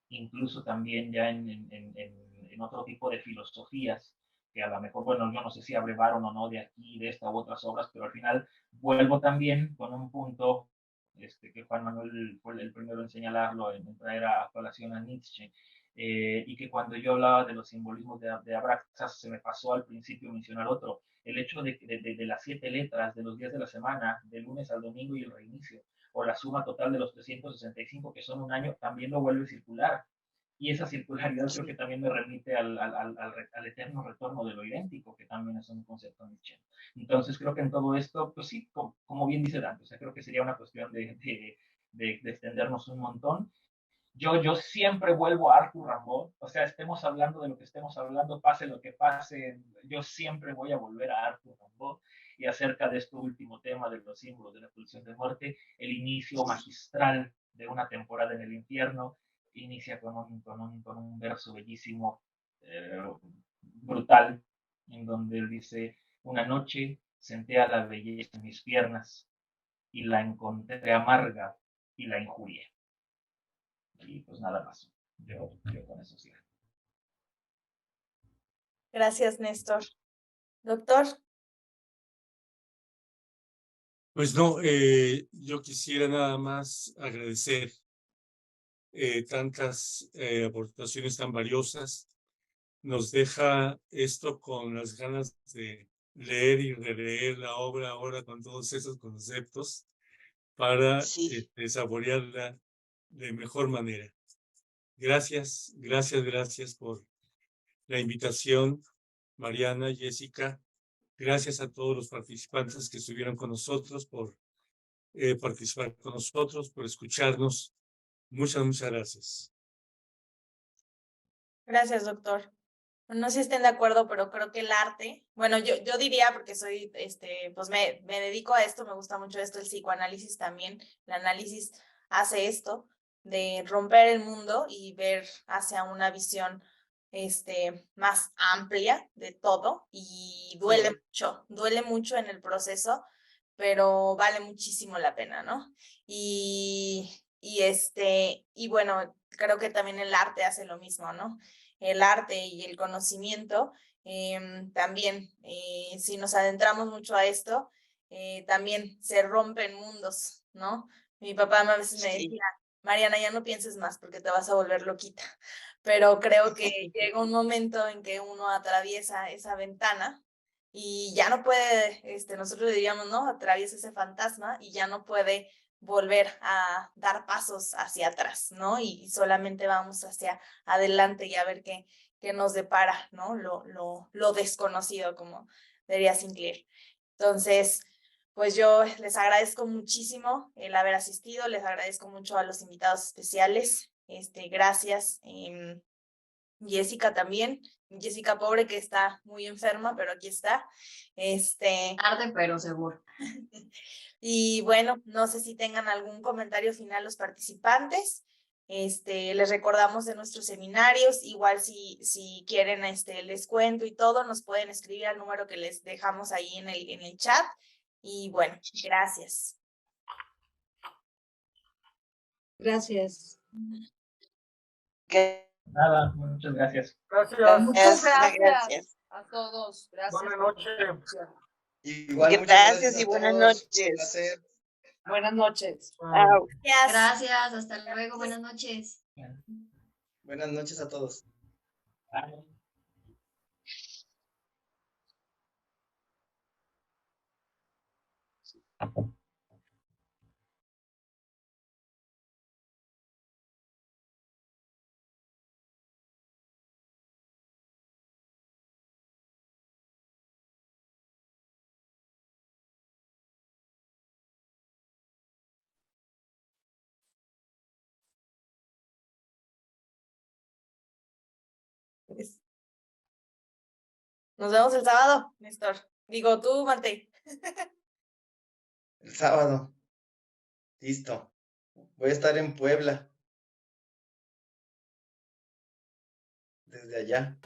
incluso también ya en otro tipo de filosofías, que a lo mejor, bueno, yo no sé si abrevaron o no de aquí, de esta u otras obras, pero al final vuelvo también con un punto que Juan Manuel fue el primero en señalarlo, en traer a colación a Nietzsche, y que cuando yo hablaba de los simbolismos de Abraxas, se me pasó al principio mencionar otro, el hecho de las 7 letras, de los días de la semana, de lunes al domingo y el reinicio, o la suma total de los 365, que son un año, también lo vuelve circular. Y esa circularidad creo que también me remite al eterno retorno de lo idéntico, que también es un concepto nietzscheano. Entonces creo que en todo esto, pues sí, como bien dice Dante, o sea, creo que sería una cuestión de extendernos un montón. Yo siempre vuelvo a Arthur Rimbaud, o sea, estemos hablando de lo que estemos hablando, pase lo que pase, yo siempre voy a volver a Arthur Rimbaud. Y acerca de este último tema de los símbolos de la pulsión de muerte, el inicio magistral de una temporada en el infierno, inicia con un verso bellísimo, brutal, en donde él dice: una noche senté a la belleza en mis piernas y la encontré amarga y la injurié. Y pues nada más, yo con eso sí. Gracias, Néstor. Doctor. Pues no, yo quisiera nada más agradecer tantas aportaciones tan valiosas. Nos deja esto con las ganas de leer y releer la obra ahora con todos esos conceptos para saborearla de mejor manera. Gracias por la invitación, Mariana, Jessica. Gracias a todos los participantes que estuvieron con nosotros por participar con nosotros, por escucharnos. Muchas gracias. Gracias, doctor. No sé si estén de acuerdo, pero creo que el arte, bueno, yo diría, porque soy, pues me dedico a esto, me gusta mucho esto, el psicoanálisis también, el análisis hace esto, de romper el mundo y ver hacia una visión más amplia de todo, y duele mucho en el proceso, pero vale muchísimo la pena, ¿no? Y bueno, creo que también el arte hace lo mismo, ¿no? El arte y el conocimiento, también, si nos adentramos mucho a esto, también se rompen mundos, ¿no? Mi papá a veces me decía: Mariana, ya no pienses más porque te vas a volver loquita. Pero creo que llega un momento en que uno atraviesa esa ventana y ya no puede, nosotros diríamos, ¿no? Atraviesa ese fantasma y ya no puede volver a dar pasos hacia atrás, ¿no? Y solamente vamos hacia adelante y a ver qué nos depara, ¿no? Lo desconocido, como diría Sinclair. Entonces, pues yo les agradezco muchísimo el haber asistido, les agradezco mucho a los invitados especiales, gracias. Jessica también, Jessica pobre que está muy enferma, pero aquí está. Tarde, pero seguro. Y bueno, no sé si tengan algún comentario final los participantes. Les recordamos de nuestros seminarios, igual si quieren el descuento y todo, nos pueden escribir al número que les dejamos ahí en el chat. Y bueno, gracias. Gracias. Nada, muchas gracias. Gracias. Muchas gracias a todos. Gracias. Buenas noches. Igual, gracias y buenas noches. Buenas noches. Gracias, hasta luego, buenas noches. Buenas noches a todos. Nos vemos el sábado, Néstor. Digo, tú, Marte. El sábado. Listo. Voy a estar en Puebla. Desde allá.